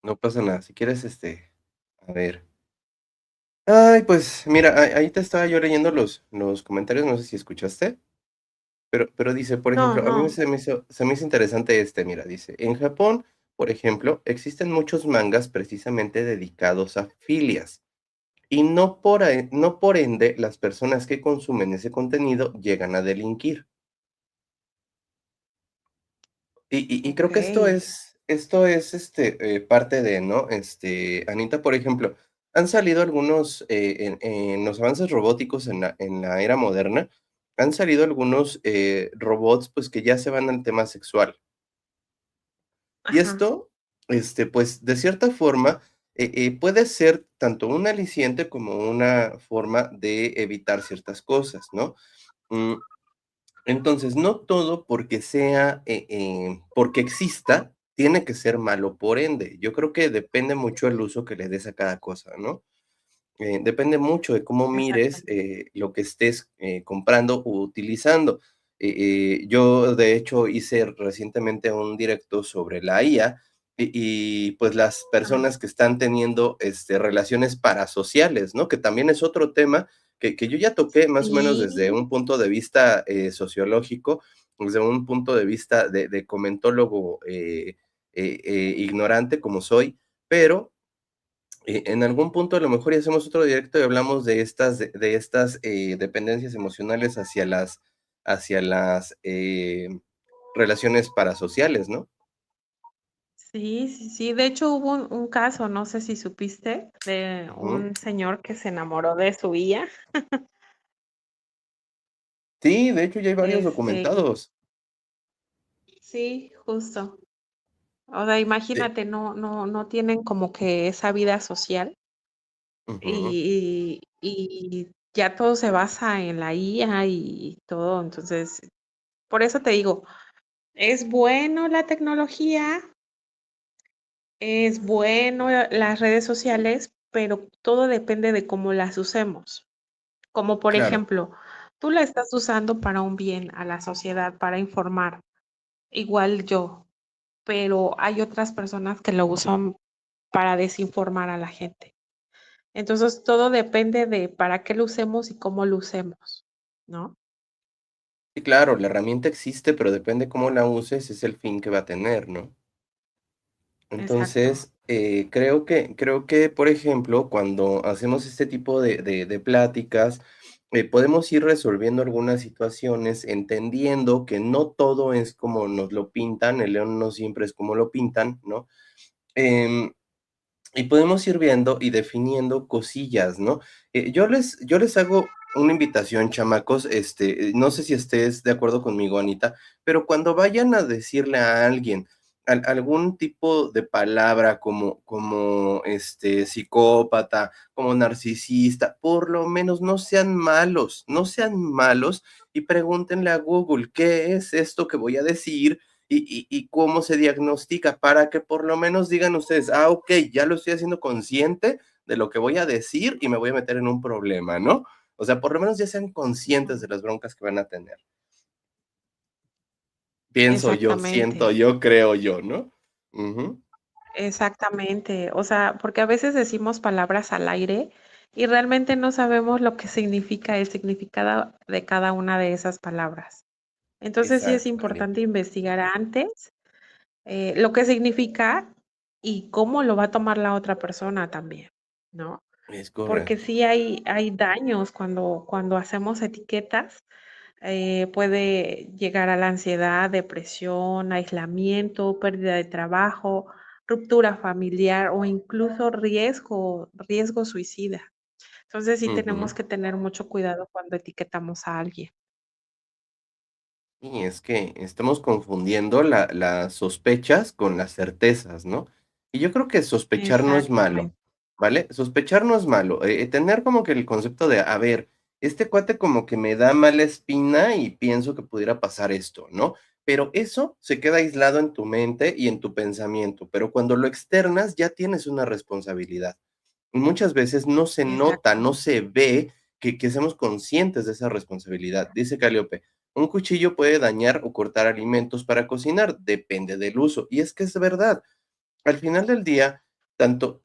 No pasa nada. Si quieres, a ver. Ay, pues mira, ahí te estaba yo leyendo los comentarios, no sé si escuchaste, pero dice, por No, ejemplo, a mí no. se me hizo interesante mira, dice, en Japón, por ejemplo, existen muchos mangas precisamente dedicados a filias, y no por ende las personas que consumen ese contenido llegan a delinquir. Y Ok. creo que esto es, parte de, ¿no? Anita, por ejemplo, han salido algunos, en los avances robóticos en la era moderna, han salido algunos, robots, pues, que ya se van al tema sexual. Y Ajá. esto, pues, de cierta forma, puede ser tanto un aliciente como una forma de evitar ciertas cosas, ¿no? Mm, entonces, no todo porque exista, tiene que ser malo por ende. Yo creo que depende mucho el uso que le des a cada cosa, ¿no? Depende mucho de cómo mires Exactamente. lo que estés comprando o utilizando. Yo, de hecho, hice recientemente un directo sobre la IA pues las Ah, personas que están teniendo relaciones parasociales, ¿no? Que también es otro tema que yo ya toqué más o menos desde sí, un punto de vista sociológico, desde un punto de vista de comentólogo ignorante como soy, pero en algún punto a lo mejor y hacemos otro directo y hablamos de estas dependencias emocionales hacia las relaciones parasociales, ¿no? sí, sí, sí. De hecho, hubo un caso, no sé si supiste, de Ujú. un señor que se enamoró de su IA. Sí, de hecho ya hay varios Este, documentados. sí, justo. O sea, Sí. imagínate, no tienen como que esa vida social Ujú. y ya todo se basa en la IA y todo. Entonces, por eso te digo, es bueno la tecnología, es bueno las redes sociales, pero todo depende de cómo las usemos. Como por Claro. ejemplo, tú la estás usando para un bien a la sociedad, para informar, igual yo, pero hay otras personas que lo usan para desinformar a la gente. Entonces, todo depende de para qué lo usemos y cómo lo usemos, ¿no? Sí, claro, la herramienta existe, pero depende cómo la uses, es el fin que va a tener, ¿no? Exacto. Entonces, creo que, por ejemplo, cuando hacemos este tipo de pláticas, podemos ir resolviendo algunas situaciones, entendiendo que no todo es como nos lo pintan, el león no siempre es como lo pintan, ¿no? Em, y podemos ir viendo y definiendo cosillas, ¿no? Yo les hago una invitación, chamacos, no sé si estés de acuerdo conmigo, Anita, pero cuando vayan a decirle a alguien algún tipo de palabra como psicópata, como narcisista, por lo menos no sean malos, no sean malos y pregúntenle a Google, ¿qué es esto que voy a decir? Y cómo se diagnostica para que por lo menos digan ustedes, ok, ya lo estoy haciendo consciente de lo que voy a decir y me voy a meter en un problema, ¿no? O sea, por lo menos ya sean conscientes Mm, de las broncas que van a tener. Pienso yo, siento exactamente, yo, creo yo, ¿no? Ujú, exactamente. O sea, porque a veces decimos palabras al aire y realmente no sabemos lo que significa el significado de cada una de esas palabras. Entonces sí es exacto, Calliope. importante investigar antes lo que significa y cómo lo va a tomar la otra persona también, ¿no? Es Porque correcto. sí hay daños cuando hacemos etiquetas, puede llegar a la ansiedad, depresión, aislamiento, pérdida de trabajo, ruptura familiar o incluso riesgo suicida. Entonces sí tenemos Ujú. que tener mucho cuidado cuando etiquetamos a alguien. Y es que estamos confundiendo las sospechas con las certezas, ¿no? Y yo creo que sospechar no es malo, Exactamente. ¿vale? Sospechar no es malo. Tener como que el concepto de, a ver, este cuate como que me da mala espina y pienso que pudiera pasar esto, ¿no? Pero eso se queda aislado en tu mente y en tu pensamiento, pero cuando lo externas ya tienes una responsabilidad. Y muchas veces no se nota, no Exactamente. se ve que seamos conscientes de esa responsabilidad. Dice Caliope, un cuchillo puede dañar o cortar alimentos para cocinar, depende del uso. Y es que es verdad. Al final del día, tanto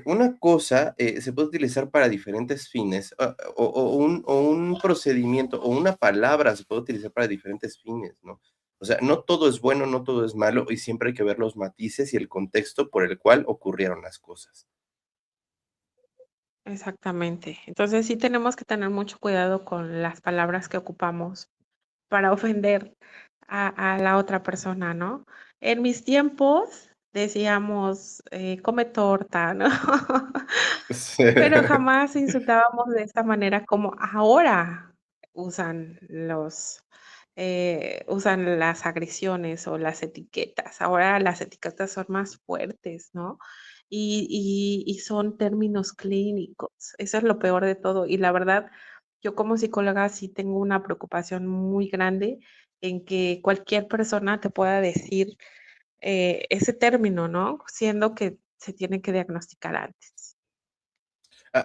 una cosa se puede utilizar para diferentes fines, o un procedimiento o una palabra se puede utilizar para diferentes fines, ¿no? O sea, no todo es bueno, no todo es malo, y siempre hay que ver los matices y el contexto por el cual ocurrieron las cosas. Exactamente. Entonces sí tenemos que tener mucho cuidado con las palabras que ocupamos para ofender a la otra persona, ¿no? En mis tiempos decíamos, come torta, ¿no? Pero jamás insultábamos de esta manera como ahora usan usan las agresiones o las etiquetas. Ahora las etiquetas son más fuertes, ¿no? Y son términos clínicos. Eso es lo peor de todo. Y la verdad, yo como psicóloga sí tengo una preocupación muy grande en que cualquier persona te pueda decir ese término, ¿no? Siendo que se tiene que diagnosticar antes.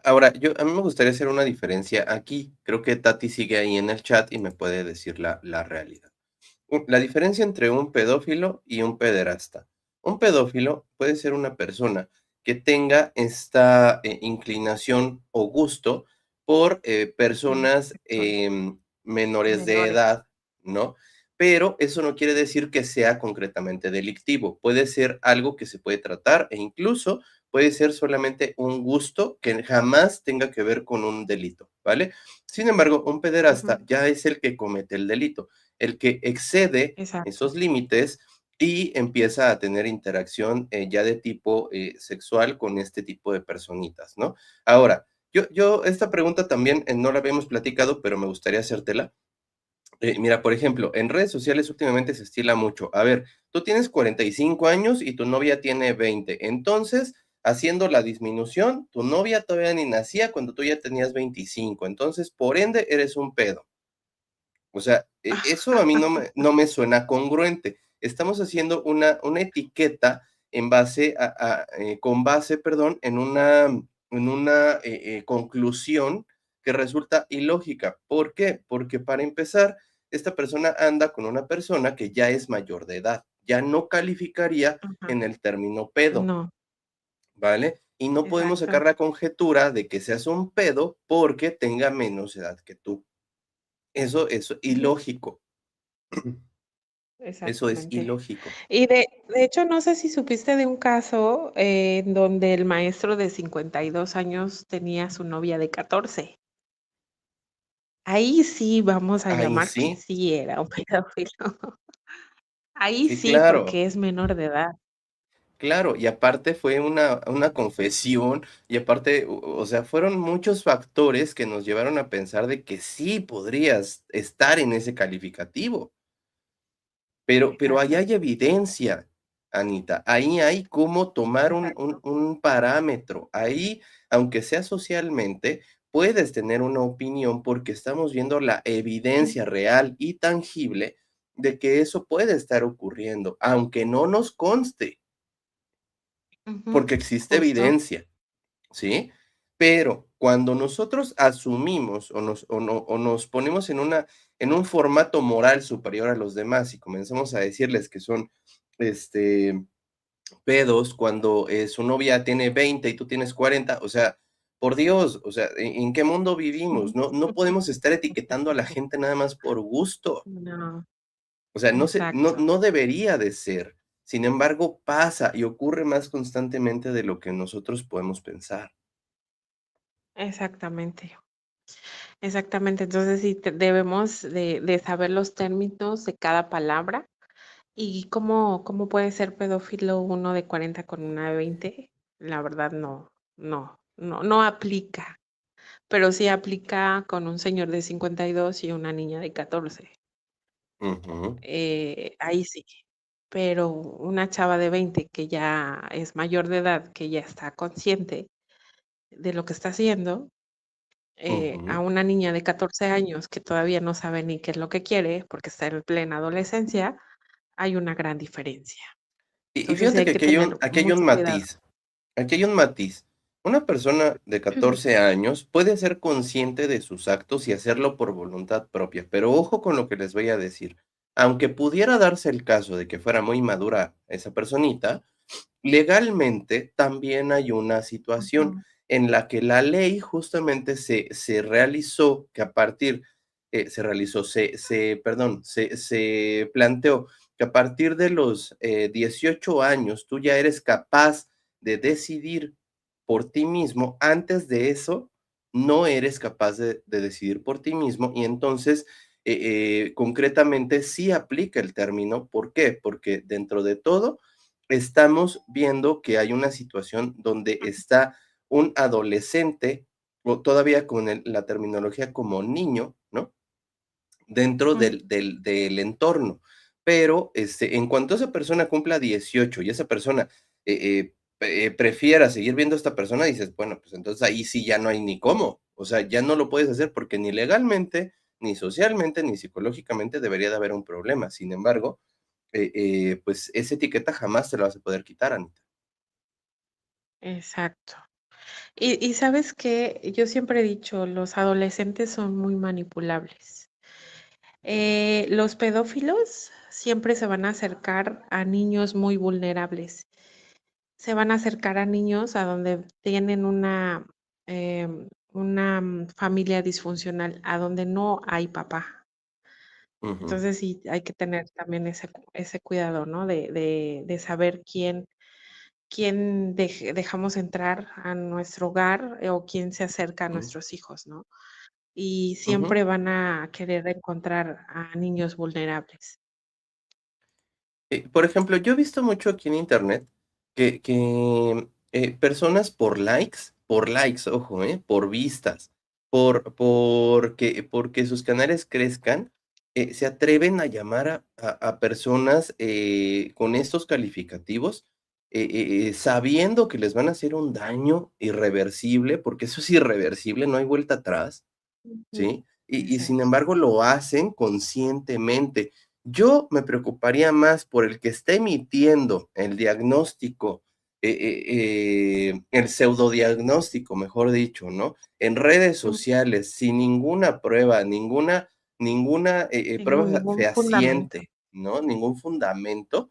Ahora, a mí me gustaría hacer una diferencia aquí. Creo que Tati sigue ahí en el chat y me puede decir la realidad. La diferencia entre un pedófilo y un pederasta. Un pedófilo puede ser una persona que tenga esta inclinación o gusto por personas Son menores de menores. edad, ¿no? Pero eso no quiere decir que sea concretamente delictivo. Puede ser algo que se puede tratar e incluso puede ser solamente un gusto que jamás tenga que ver con un delito, ¿vale? Sin embargo, un pederasta Ujú, ya es el que comete el delito, el que excede exacto. esos límites y empieza a tener interacción ya de tipo sexual con este tipo de personitas, ¿no? Ahora, esta pregunta también no la habíamos platicado, pero me gustaría hacértela. Mira, por ejemplo, en redes sociales últimamente se estila mucho. A ver, tú tienes 45 años y tu novia tiene 20. Entonces, haciendo la disminución, tu novia todavía ni nacía cuando tú ya tenías 25. Entonces, por ende, eres un pedo. O sea, eso a mí no me suena congruente. Estamos haciendo una etiqueta en base con base, perdón, en una conclusión que resulta ilógica. ¿Por qué? Porque para empezar, esta persona anda con una persona que ya es mayor de edad, ya no calificaría Ajá. en el término pedo, No, ¿vale? Y no podemos sacar exacto, la conjetura de que seas un pedo porque tenga menos edad que tú. Eso es ilógico. Eso es exactamente. ilógico. Y de hecho, no sé si supiste de un caso en donde el maestro de 52 años tenía a su novia de 14. Ahí sí vamos a Ahí llamar que sí, sí era un pedófilo. Ahí sí, sí, claro, porque es menor de edad. claro, y aparte fue una confesión, y aparte, o sea, fueron muchos factores que nos llevaron a pensar de que sí podrías estar en ese calificativo. Pero ahí Exacto. hay evidencia, Anita, ahí hay cómo tomar un un Exacto. un parámetro. Ahí, aunque sea socialmente, puedes tener una opinión, porque estamos viendo la evidencia Ujú, real y tangible de que eso puede estar ocurriendo, aunque no nos conste, ujú, porque existe justo. evidencia, ¿sí? Pero cuando nosotros asumimos o nos ponemos en un formato moral superior a los demás y comenzamos a decirles que son, este, pedos cuando, su novia tiene 20 y tú tienes 40, o sea, por Dios, o sea, ¿en qué mundo vivimos? No podemos estar etiquetando a la gente nada más por gusto. No, O sea, exacto. no debería de ser. Sin embargo, pasa y ocurre más constantemente de lo que nosotros podemos pensar. Exactamente. Exactamente. Entonces sí debemos de saber los términos de cada palabra. ¿Y cómo puede ser pedófilo uno de 40 con una de 20? La verdad no aplica, pero sí aplica con un señor de 52 y una niña de 14. Ujú, Ahí sí. Pero una chava de 20 que ya es mayor de edad, que ya está consciente de lo que está haciendo, a ujú. una niña de 14 años que todavía no sabe ni qué es lo que quiere, porque está en plena adolescencia, hay una gran diferencia. Y Entonces sí fíjate hay que que tener aquí hay un mucho cuidado. matiz. Aquí hay un matiz. Una persona de 14 años puede ser consciente de sus actos y hacerlo por voluntad propia, pero ojo con lo que les voy a decir. Aunque pudiera darse el caso de que fuera muy madura esa personita, legalmente también hay una situación Ujú, en la que la ley justamente se realizó, que a partir, se realizó, perdón, se planteó que a partir de los 18 años tú ya eres capaz de decidir por ti mismo. Antes de eso, no eres capaz de decidir por ti mismo, y entonces, concretamente sí aplica el término. ¿Por qué? Porque dentro de todo estamos viendo que hay una situación donde está un adolescente, o todavía con la terminología como niño, ¿no? Dentro ujú. del entorno. Pero, en cuanto esa persona cumpla 18 y esa persona, prefiera seguir viendo a esta persona, dices, bueno, pues entonces ahí sí ya no hay ni cómo. O sea, ya no lo puedes hacer porque ni legalmente, ni socialmente, ni psicológicamente debería de haber un problema. Sin embargo, pues esa etiqueta jamás te la vas a poder quitar, Anita. Exacto. Y ¿sabes qué? Yo siempre he dicho, los adolescentes son muy manipulables. Los pedófilos siempre se van a acercar a niños muy vulnerables. Se van a acercar a niños a donde tienen una familia disfuncional, a donde no hay papá. Ujú, Entonces sí, hay que tener también ese cuidado, ¿no? De saber quién dejamos entrar a nuestro hogar, o quién se acerca a ujú, nuestros hijos, ¿no? Y ujú. siempre van a querer encontrar a niños vulnerables. Por ejemplo, yo he visto mucho aquí en internet que personas por likes, ojo, por vistas, porque sus canales crezcan, se atreven a llamar a personas, con estos calificativos, sabiendo que les van a hacer un daño irreversible, porque eso es irreversible, no hay vuelta atrás. Ujú. ¿Sí? Y sin Exacto. embargo lo hacen conscientemente. Yo me preocuparía más por el que está emitiendo el diagnóstico, el pseudodiagnóstico, mejor dicho, ¿no? En redes Mm, sociales, sin ninguna prueba, ninguna, sin prueba ningún fundamento. fehaciente, ¿no? Ningún fundamento.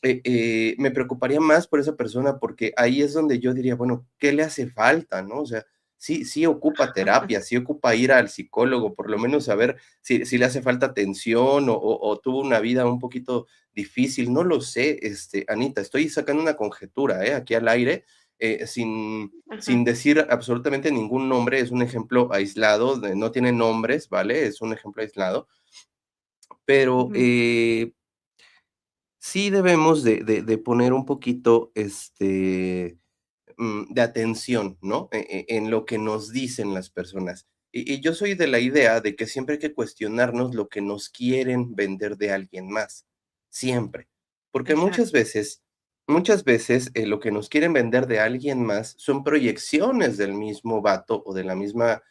Me preocuparía más por esa persona, porque ahí es donde yo diría, bueno, ¿qué le hace falta, no? O sea, sí ocupa terapia, sí ocupa ir al psicólogo, por lo menos saber si le hace falta atención, o tuvo una vida un poquito difícil, no lo sé, Anita, estoy sacando una conjetura, aquí al aire, sin Ajá. decir absolutamente ningún nombre, es un ejemplo aislado, no tiene nombres, ¿vale? Es un ejemplo aislado, pero, Ujú. sí debemos de poner un poquito, de atención, ¿no? En lo que nos dicen las personas. Y yo soy de la idea de que siempre hay que cuestionarnos lo que nos quieren vender de alguien más, siempre. Porque Exacto, muchas veces, lo que nos quieren vender de alguien más son proyecciones del mismo vato o de la misma,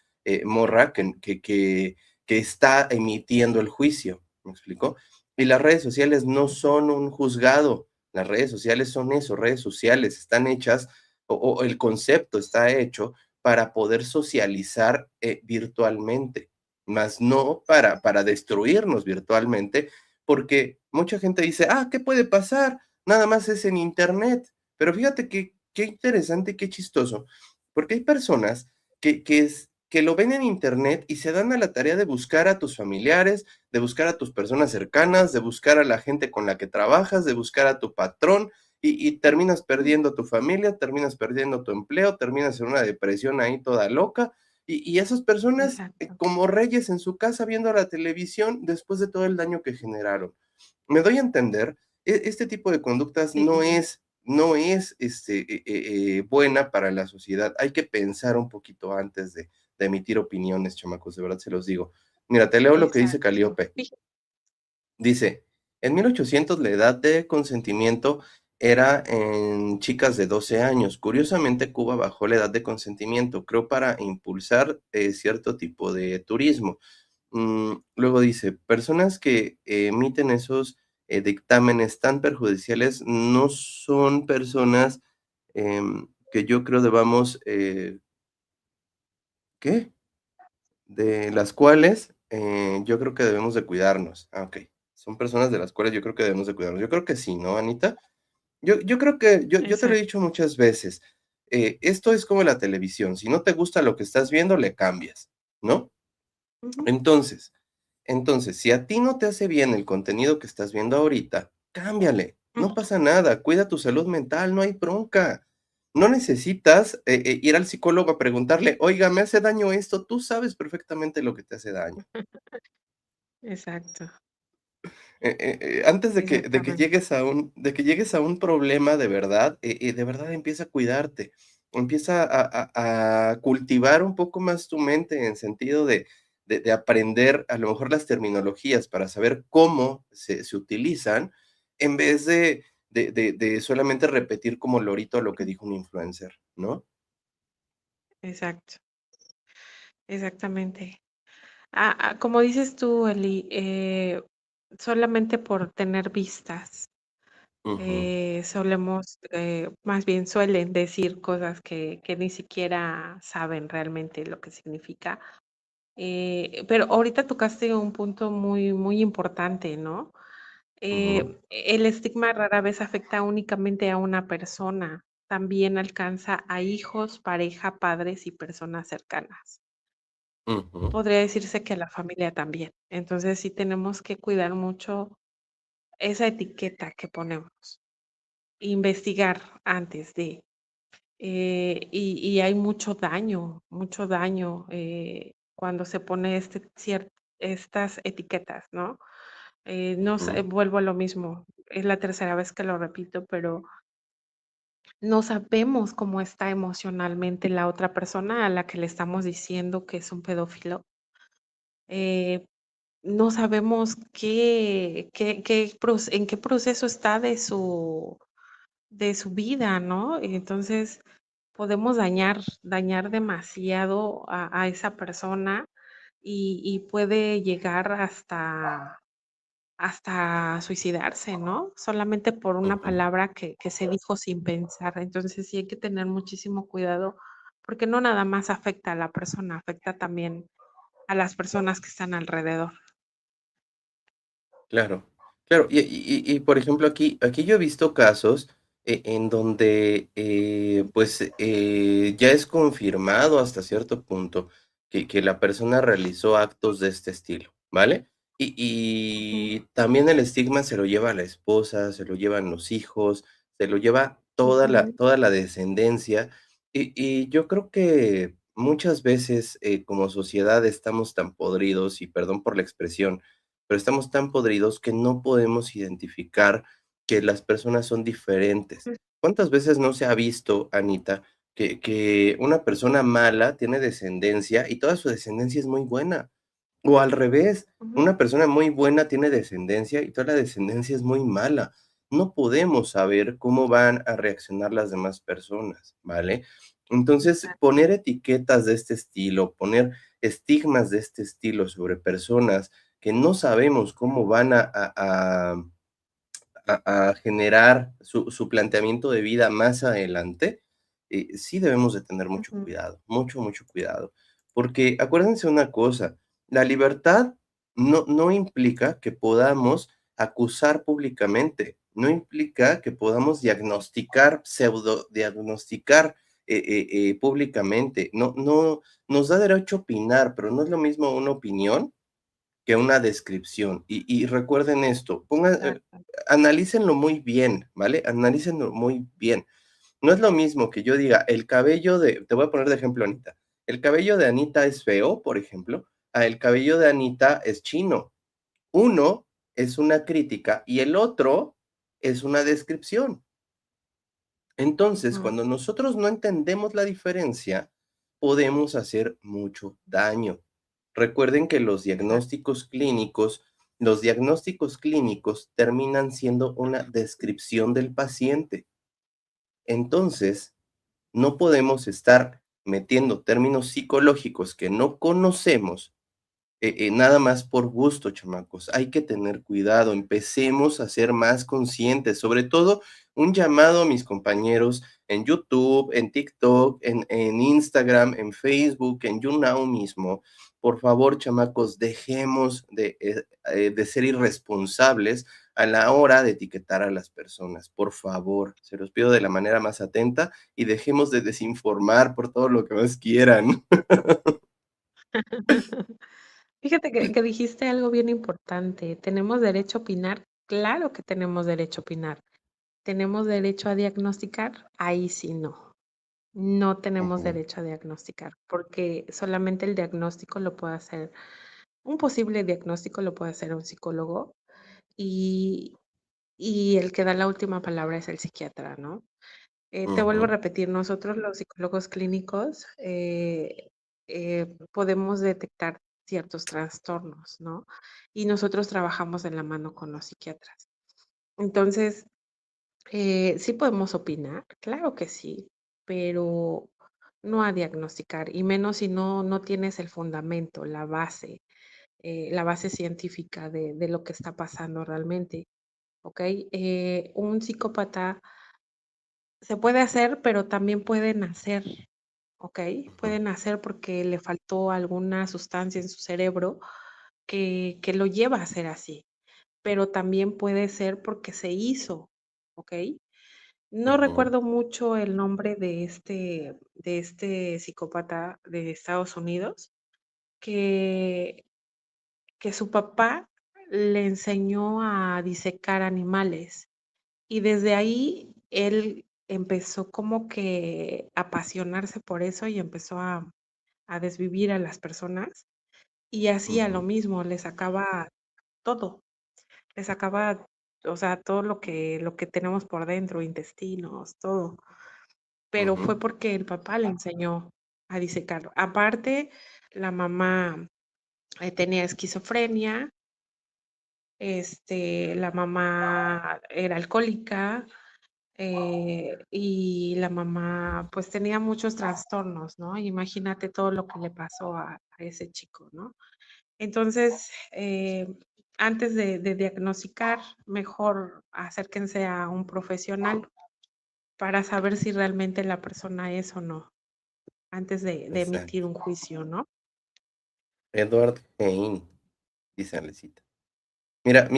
morra que está emitiendo el juicio, ¿me explico? Y las redes sociales no son un juzgado, las redes sociales son eso, redes sociales, están hechas o el concepto está hecho para poder socializar, virtualmente, más no para destruirnos virtualmente, porque mucha gente dice: "Ah, ¿qué puede pasar? Nada más es en Internet". Pero fíjate qué interesante, qué chistoso, porque hay personas que lo ven en Internet y se dan a la tarea de buscar a tus familiares, de buscar a tus personas cercanas, de buscar a la gente con la que trabajas, de buscar a tu patrón, y terminas perdiendo tu familia, terminas perdiendo tu empleo, terminas en una depresión ahí toda loca, y esas personas, exacto. como reyes en su casa viendo la televisión después de todo el daño que generaron. ¿Me doy a entender? Este tipo de conductas Sí, no es, buena para la sociedad. Hay que pensar un poquito antes de emitir opiniones, chamacos, de verdad se los digo. Mira, te leo lo que dice exacto. Calíope. Dice, en 1800 la edad de consentimiento era en chicas de 12 años. Curiosamente, Cuba bajó la edad de consentimiento, creo, para impulsar cierto tipo de turismo. Luego dice, personas que emiten esos dictámenes tan perjudiciales no son personas que yo creo debamos, ¿qué? De las cuales, yo creo que debemos de cuidarnos. Ah, okey. Son personas de las cuales yo creo que debemos de cuidarnos. Yo creo que sí, ¿no, Anita? Yo creo que yo te lo he Exacto. dicho muchas veces, esto es como la televisión, si no te gusta lo que estás viendo, le cambias, ¿no? Ujú. Entonces si a ti no te hace bien el contenido que estás viendo ahorita, cámbiale, no pasa nada, cuida tu salud mental, no hay bronca. No necesitas, ir al psicólogo a preguntarle: "Oiga, me hace daño esto", tú sabes perfectamente lo que te hace daño. Exacto, Antes de que exactamente. llegues a un problema de verdad empieza a cuidarte, empieza a cultivar un poco más tu mente en sentido de aprender a lo mejor las terminologías para saber cómo se utilizan, en vez de solamente repetir como lorito lo que dijo un influencer, ¿no? Exacto, exactamente. Como dices tú, Eli, solamente por tener vistas, Ujú, solemos, más bien suelen decir cosas que ni siquiera saben realmente lo que significa. Pero ahorita tocaste un punto muy, muy importante, ¿no? ujú, El estigma rara vez afecta únicamente a una persona, también alcanza a hijos, pareja, padres y personas cercanas. ujú, Podría decirse que a la familia también. Entonces, sí tenemos que cuidar mucho esa etiqueta que ponemos, investigar antes de, y hay mucho daño, cuando se pone estas etiquetas, ¿no? No sé, ujú. vuelvo a lo mismo, es la tercera vez que lo repito, pero no sabemos cómo está emocionalmente la otra persona a la que le estamos diciendo que es un pedófilo. Eh, no sabemos en qué proceso está de su vida, ¿no? Entonces, podemos dañar demasiado a esa persona y puede llegar hasta suicidarse, ¿no? Solamente por una Ujú. palabra que se dijo sin pensar. Entonces, sí hay que tener muchísimo cuidado, porque no nada más afecta a la persona, afecta también a las personas que están alrededor. Claro, claro. Por ejemplo, aquí yo he visto casos en donde, pues, ya es confirmado hasta cierto punto que la persona realizó actos de este estilo, ¿vale? Ujú, Y también el estigma se lo lleva la esposa, se lo llevan los hijos, se lo lleva ujú, toda la descendencia. Y yo creo que muchas veces, como sociedad estamos tan podridos, y perdón por la expresión, pero estamos tan podridos que no podemos identificar que las personas son diferentes. Mm, ¿Cuántas veces no se ha visto, Anita, que una persona mala tiene descendencia y toda su descendencia es muy buena? O al revés, ujú, una persona muy buena tiene descendencia y toda la descendencia es muy mala. No podemos saber cómo van a reaccionar las demás personas, ¿vale? Entonces, exacto. poner etiquetas de este estilo, poner estigmas de este estilo sobre personas que no sabemos cómo van a generar su planteamiento de vida más adelante, sí debemos de tener mucho Ujú, cuidado, mucho, mucho cuidado. Porque acuérdense una cosa, la libertad no implica que podamos acusar públicamente, no implica que podamos diagnosticar, pseudo diagnosticar públicamente. No, nos da derecho a opinar, pero no es lo mismo una opinión que una descripción. Y recuerden esto, exacto. analícenlo muy bien, ¿vale? Analícenlo muy bien. No es lo mismo que yo diga, el cabello te voy a poner de ejemplo, Anita, el cabello de Anita es feo, por ejemplo, a el cabello de Anita es chino. Uno es una crítica y el otro es una descripción. Entonces, Ujú, cuando nosotros no entendemos la diferencia, podemos hacer mucho daño. Recuerden que exacto. los diagnósticos clínicos terminan siendo una descripción del paciente. Entonces, no podemos estar metiendo términos psicológicos que no conocemos nada más por gusto, chamacos. Hay que tener cuidado. Empecemos a ser más conscientes. Sobre todo, un llamado a mis compañeros en YouTube, en TikTok, en Instagram, en Facebook, en YouNow mismo. Por favor, chamacos, dejemos de ser irresponsables a la hora de etiquetar a las personas. Por favor, se los pido de la manera más atenta y dejemos de desinformar por todo lo que más quieran. Fíjate que dijiste algo bien importante. ¿Tenemos derecho a opinar? Claro que tenemos derecho a opinar. ¿Tenemos derecho a diagnosticar? Ahí sí no. No tenemos Ujú, derecho a diagnosticar, porque solamente el diagnóstico lo puede hacer, un posible diagnóstico lo puede hacer un psicólogo y, y el que da la última palabra es el psiquiatra, ¿no? Te vuelvo a ujú, repetir, nosotros los psicólogos clínicos podemos detectar ciertos trastornos, ¿no? Y nosotros trabajamos de la mano con los psiquiatras. Entonces, sí podemos opinar, claro que sí, pero no a diagnosticar, y menos si no tienes el fundamento, la base científica de lo que está pasando realmente, ¿ok? Un psicópata se puede hacer, pero también puede nacer, ¿ok? ujú, Puede nacer porque le faltó alguna sustancia en su cerebro que lo lleva a ser así, pero también puede ser porque se hizo, ¿ok? No ujú. recuerdo mucho el nombre de este psicópata de Estados Unidos, que que su papá le enseñó a disecar animales, y desde ahí él empezó como que a apasionarse por eso y empezó a desvivir a las personas, y hacía lo Ujú, mismo, le sacaba todo, le sacaba, o sea, todo lo que tenemos por dentro, intestinos, todo. Pero ujú, fue porque el papá le enseñó a disecar. Aparte, la mamá, tenía esquizofrenia, la mamá era alcohólica, y la mamá, pues, tenía muchos trastornos, ¿no? Imagínate todo lo que le pasó a ese chico, ¿no? Entonces, antes de diagnosticar, mejor acérquense a un profesional para saber si realmente la persona es o no. Antes de emitir exacto. un juicio, ¿no? Edward Hein, dice Alecita. Mira,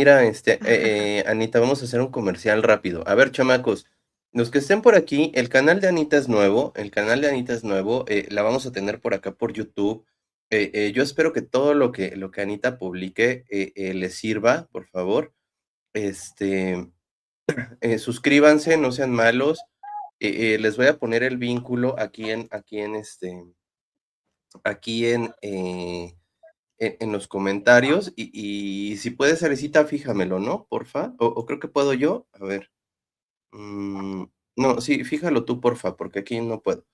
Anita, vamos a hacer un comercial rápido. A ver, chamacos, los que estén por aquí, el canal de Anita es nuevo, la vamos a tener por acá por YouTube. Yo espero que todo lo que Anita publique les sirva, por favor. Este, suscríbanse, no sean malos. Les voy a poner el vínculo aquí en en los comentarios y si puedes, Arecita, fíjamelo, ¿no? Porfa. O creo que puedo yo. A ver. mm, no, sí, fíjalo tú, porfa, porque aquí no puedo.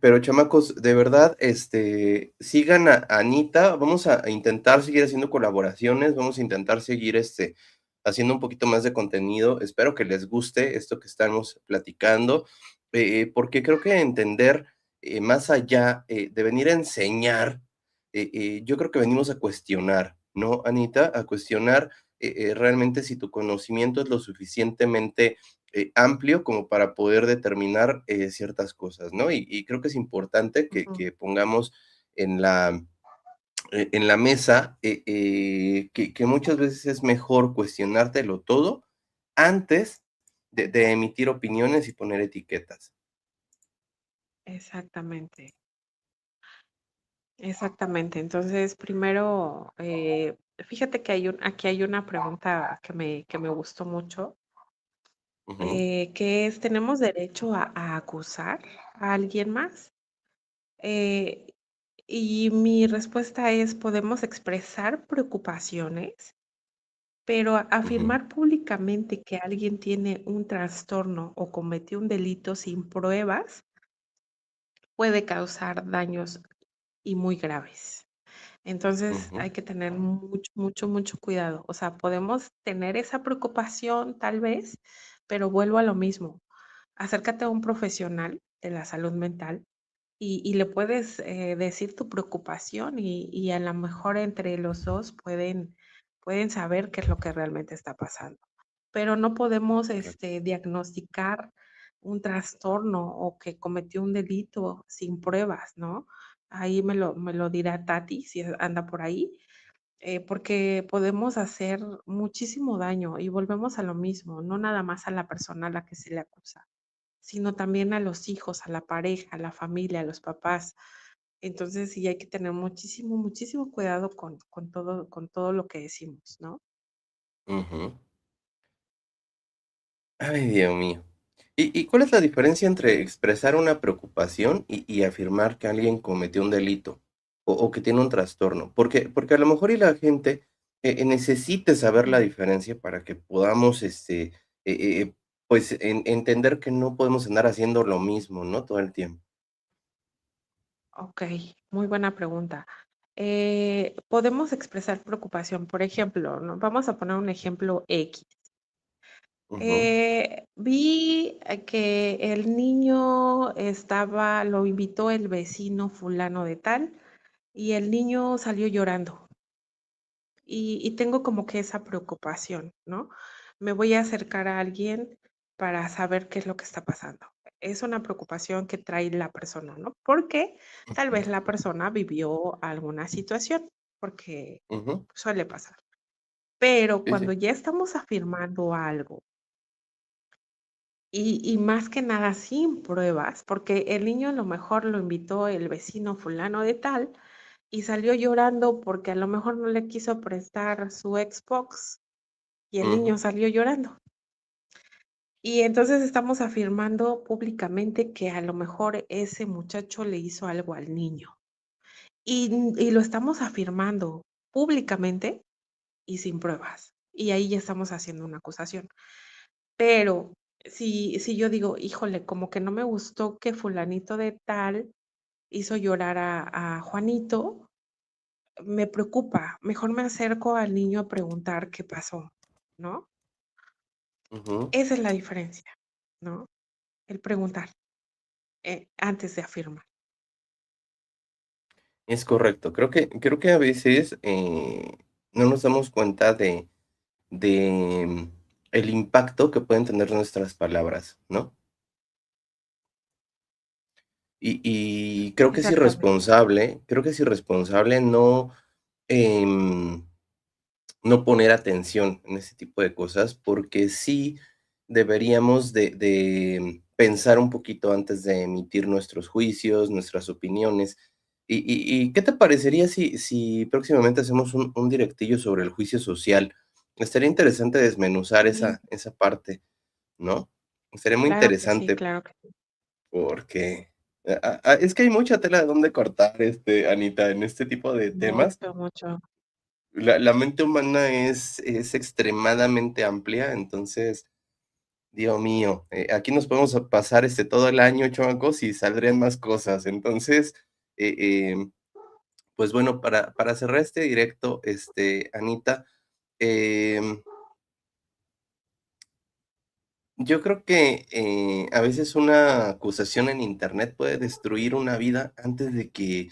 Pero chamacos, de verdad, sigan a Anita, vamos a intentar seguir haciendo colaboraciones, vamos a intentar seguir, haciendo un poquito más de contenido. Espero que les guste esto que estamos platicando, porque creo que entender, más allá, de venir a enseñar, yo creo que venimos a cuestionar, ¿no, Anita? A cuestionar, realmente si tu conocimiento es lo suficientemente amplio como para poder determinar ciertas cosas, ¿no? Y creo que es importante Ujú. que pongamos en en la mesa que muchas veces es mejor cuestionártelo todo antes de emitir opiniones y poner etiquetas. Exactamente, exactamente. Entonces, primero, fíjate que aquí hay una pregunta que me gustó mucho, Ujú, que es, ¿tenemos derecho a acusar a alguien más? Eh, y mi respuesta es, podemos expresar preocupaciones, pero ujú, afirmar públicamente que alguien tiene un trastorno o cometió un delito sin pruebas puede causar daños y muy graves. Entonces, ujú, hay que tener mucho, mucho, mucho cuidado. O sea, podemos tener esa preocupación tal vez, pero vuelvo a lo mismo. Acércate a un profesional de la salud mental y le puedes decir tu preocupación y a lo mejor entre los dos pueden saber qué es lo que realmente está pasando. Pero no podemos correcto. diagnosticar un trastorno o que cometió un delito sin pruebas, ¿no? Ahí me lo dirá Tati si anda por ahí, porque podemos hacer muchísimo daño y volvemos a lo mismo, no nada más a la persona a la que se le acusa, sino también a los hijos, a la pareja, a la familia, a los papás. Entonces, sí hay que tener muchísimo, muchísimo cuidado con todo lo que decimos, ¿no? Ujú. Ay, Dios mío. Y cuál es la diferencia entre expresar una preocupación y afirmar que alguien cometió un delito o que tiene un trastorno? Porque a lo mejor y la gente necesite saber la Mm, diferencia para que podamos, pues, entender que no podemos andar haciendo lo mismo, ¿no? Todo el tiempo. okey, muy buena pregunta. Podemos expresar preocupación, por ejemplo, ¿no? Vamos a poner un ejemplo X. Ujú, Vi que el niño lo invitó el vecino fulano de tal, y el niño salió llorando. Y tengo como que esa preocupación, ¿no? Me voy a acercar a alguien para saber qué es lo que está pasando. Es una preocupación que trae la persona, ¿no? Porque tal ujú, vez la persona vivió alguna situación, porque ujú. suele pasar. Pero Sí, sí. cuando ya estamos afirmando algo y más que nada sin pruebas, porque el niño a lo mejor lo invitó el vecino fulano de tal y salió llorando porque a lo mejor no le quiso prestar su Xbox y el Ujú, niño salió llorando. Y entonces estamos afirmando públicamente que a lo mejor ese muchacho le hizo algo al niño. Y lo estamos afirmando públicamente y sin pruebas. Y ahí ya estamos haciendo una acusación. Pero si yo digo, híjole, como que no me gustó que fulanito de tal hizo llorar a Juanito, me preocupa. Mejor me acerco al niño a preguntar qué pasó, ¿no? ujú. Esa es la diferencia, ¿no? El preguntar, antes de afirmar. Es correcto. Creo que a veces no nos damos cuenta de el impacto que pueden tener nuestras palabras, ¿no? Y Exactamente. creo que es irresponsable em, no poner atención en ese tipo de cosas, porque sí deberíamos de pensar un poquito antes de emitir nuestros juicios, nuestras opiniones. ¿Y qué te parecería si próximamente hacemos un directillo sobre el juicio social? Estaría interesante desmenuzar Sí, esa parte, ¿no? Estaría muy claro que sí, interesante claro que sí. porque, Es que hay mucha tela de dónde cortar, Anita, en este tipo de temas. Mucho, mucho. La mente humana es extremadamente amplia, entonces, Dios mío, aquí nos podemos pasar, todo el año, chamacos, y saldrían más cosas. Entonces, em, pues bueno, para cerrar este directo, Anita, em, yo creo que, a veces una acusación en Internet puede destruir una vida antes de que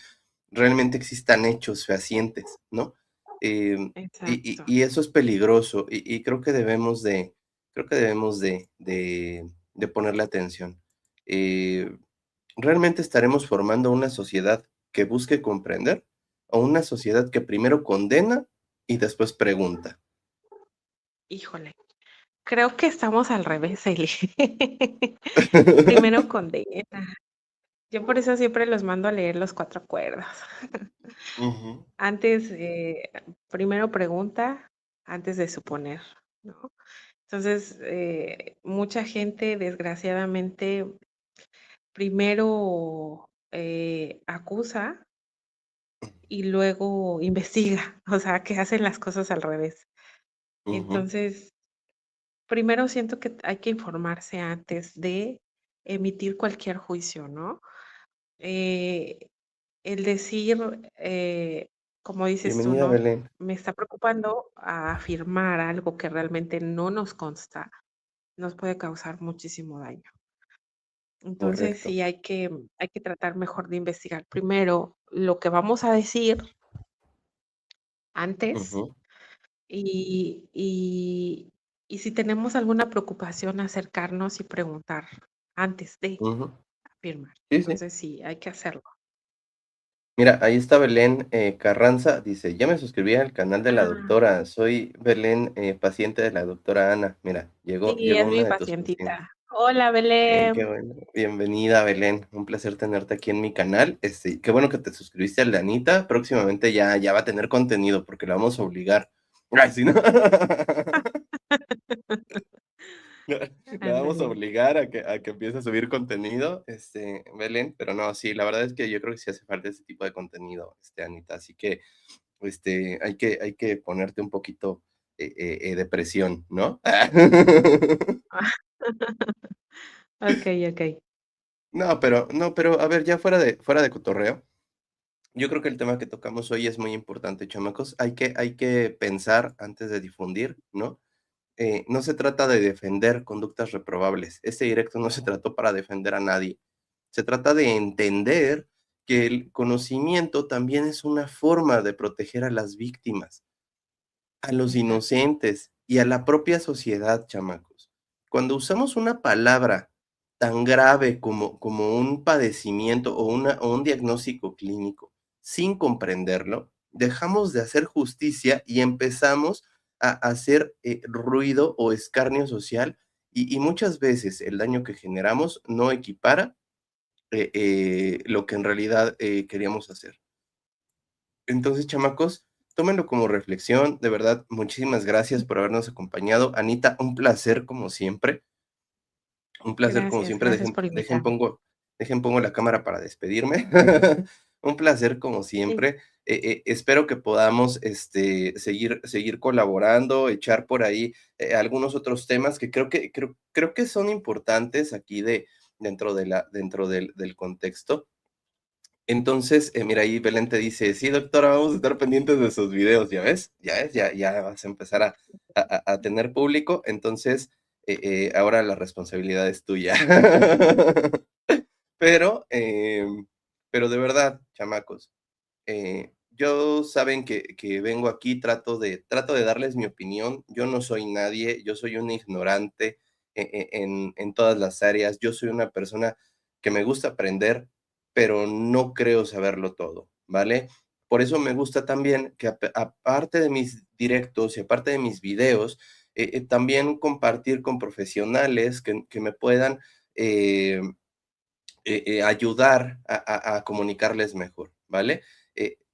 realmente existan hechos fehacientes, ¿no? Exacto. Y eso es peligroso, y creo que debemos de ponerle atención. Eh, ¿Realmente estaremos formando una sociedad que busque comprender, o una sociedad que primero condena y después pregunta? Híjole, creo que estamos al revés, Eli. Primero condena. Yo por eso siempre los mando a leer Los Cuatro Acuerdos. Ujú, Antes, primero pregunta antes de suponer, ¿no? Entonces, mucha gente, desgraciadamente, primero, acusa y luego investiga, o sea, que hacen las cosas al revés. ujú, Entonces, primero siento que hay que informarse antes de emitir cualquier juicio, ¿no? Eh, el decir, como dices tú, bienvenida, ¿no? Belén. Me está preocupando a afirmar algo que realmente no nos consta, nos puede causar muchísimo daño. Entonces, Correcto. sí hay que tratar mejor de investigar primero lo que vamos a decir antes Ujú, y y y si tenemos alguna preocupación, acercarnos y preguntar antes de ujú. afirmar. Sí, sí. Entonces, sí, hay que hacerlo. Mira, ahí está Belén, Carranza, dice: "Ya me suscribí al canal de la Ah, doctora, soy Belén, paciente de la doctora Ana". Mira, llegó sí, llegó es una mi de tus pacientes. pacientita. Hola, Qué Belén. bueno. Bienvenida, Belén, un placer tenerte aquí en mi canal. Qué bueno que te suscribiste al de Anita, próximamente ya va a tener contenido, porque la vamos a obligar. Ay, sí, ¿no? La vamos a Ándale. obligar a que empiece a subir contenido, Belén, pero no, sí, la verdad es que yo creo que sí hace falta ese tipo de contenido, Anita, así que, hay que ponerte un poquito, de presión, ¿no? Okey, okey. No, pero a ver, ya fuera de cotorreo, yo creo que el tema que tocamos hoy es muy importante, chamacos. Hay que pensar antes de difundir, ¿no? No se trata de defender conductas reprobables. Este directo no se trató para defender a nadie. Se trata de entender que el conocimiento también es una forma de proteger a las víctimas, a los Exacto. inocentes y a la propia sociedad, chamacos. Cuando usamos una palabra tan grave como un padecimiento o un diagnóstico clínico sin comprenderlo, dejamos de hacer justicia y empezamos a hacer ruido o escarnio social, y muchas veces el daño que generamos no equipara lo que en realidad queríamos hacer. Entonces, chamacos, tómenlo como reflexión. De verdad, muchísimas gracias por habernos acompañado. Anita, un placer como siempre. Un placer como Gracias, siempre. gracias Dejen, por dejen invitarme. pongo, dejen pongo la cámara para despedirme. Un placer como Sí. siempre. Espero que podamos seguir colaborando, echar por ahí algunos otros temas que creo que son importantes aquí dentro del contexto. Entonces, mira, ahí Belén te dice: "Sí, doctora, vamos a estar pendientes de sus videos", ¿ya ves? Ya ves, ya vas a empezar a tener público, entonces, ahora la responsabilidad es tuya. Pero, pero de verdad, chamacos, yo saben que vengo aquí, trato de darles mi opinión. Yo no soy nadie, yo soy un ignorante en todas las áreas. Yo soy una persona que me gusta aprender, pero no creo saberlo todo, ¿vale? Por eso me gusta también que aparte de mis directos y aparte de mis videos, también compartir con profesionales que me puedan eh, ayudar a comunicarles mejor, ¿vale?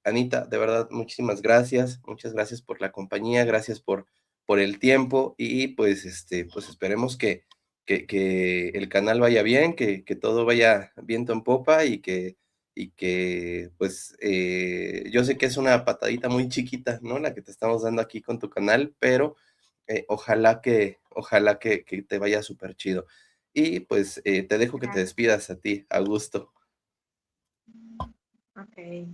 Anita, de verdad, muchísimas gracias, muchas gracias por la compañía, gracias por el tiempo, y pues, pues esperemos que el canal vaya bien, que todo vaya viento en popa y que pues yo sé que es una patadita muy chiquita, ¿no? La que te estamos dando aquí con tu canal, pero ojalá que te vaya súper chido. Y pues te dejo que te Gracias. despidas a ti, a gusto. Ok.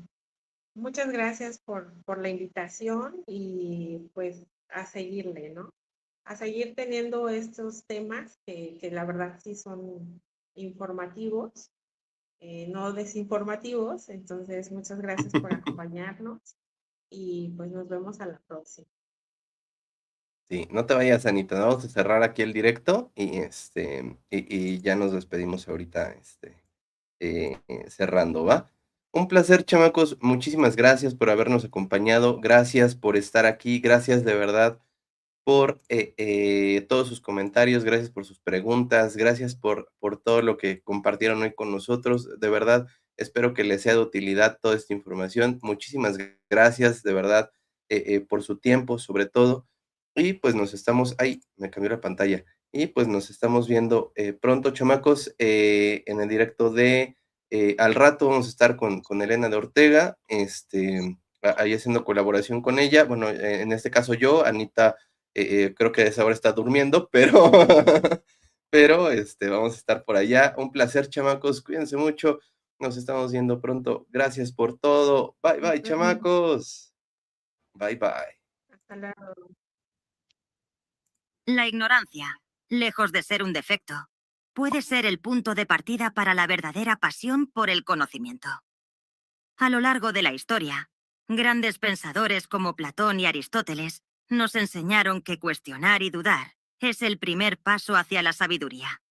Muchas gracias por la invitación y pues a seguirle, ¿no? A seguir teniendo estos temas que la verdad sí son informativos, no desinformativos. Entonces, muchas gracias por acompañarnos y pues nos vemos a la próxima. Sí, no te vayas, Anita, vamos a cerrar aquí el directo y ya nos despedimos ahorita, cerrando, ¿va? Un placer, chamacos, muchísimas gracias por habernos acompañado, gracias por estar aquí, gracias de verdad por todos sus comentarios, gracias por sus preguntas, gracias por todo lo que compartieron hoy con nosotros. De verdad, espero que les sea de utilidad toda esta información. Muchísimas gracias, de verdad, por su tiempo, sobre todo. Y pues nos estamos, ay, me cambió la pantalla. Y pues nos estamos viendo pronto, chamacos, en el directo de al rato vamos a estar con Elena de Ortega, ahí haciendo colaboración con ella. Bueno, en este caso yo, Anita creo que a esa hora está durmiendo, pero, pero vamos a estar por allá. Un placer, chamacos. Cuídense mucho. Nos estamos viendo pronto. Gracias por todo. Bye, Nos bye, vemos. chamacos. Bye, bye. Hasta luego. La ignorancia, lejos de ser un defecto, puede ser el punto de partida para la verdadera pasión por el conocimiento. A lo largo de la historia, grandes pensadores como Platón y Aristóteles nos enseñaron que cuestionar y dudar es el primer paso hacia la sabiduría.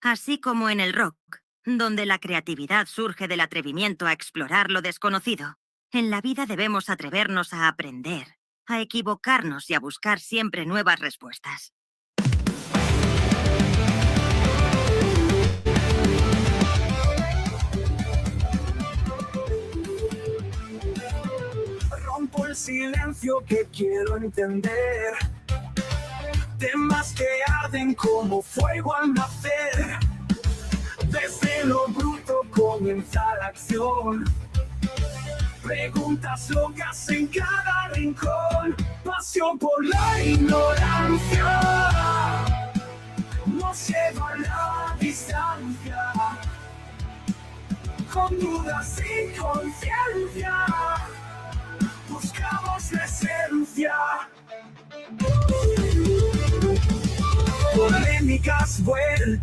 Así como en el rock, donde la creatividad surge del atrevimiento a explorar lo desconocido, en la vida debemos atrevernos a aprender, a equivocarnos y a buscar siempre nuevas respuestas. Rompo el silencio que quiero entender. Temas que arden como fuego al nacer. Desde lo bruto comienza la acción. Preguntas locas en cada rincón. Pasión por la ignorancia nos lleva a la distancia. Con dudas y conciencia buscamos la esencia. Polémicas vueltas.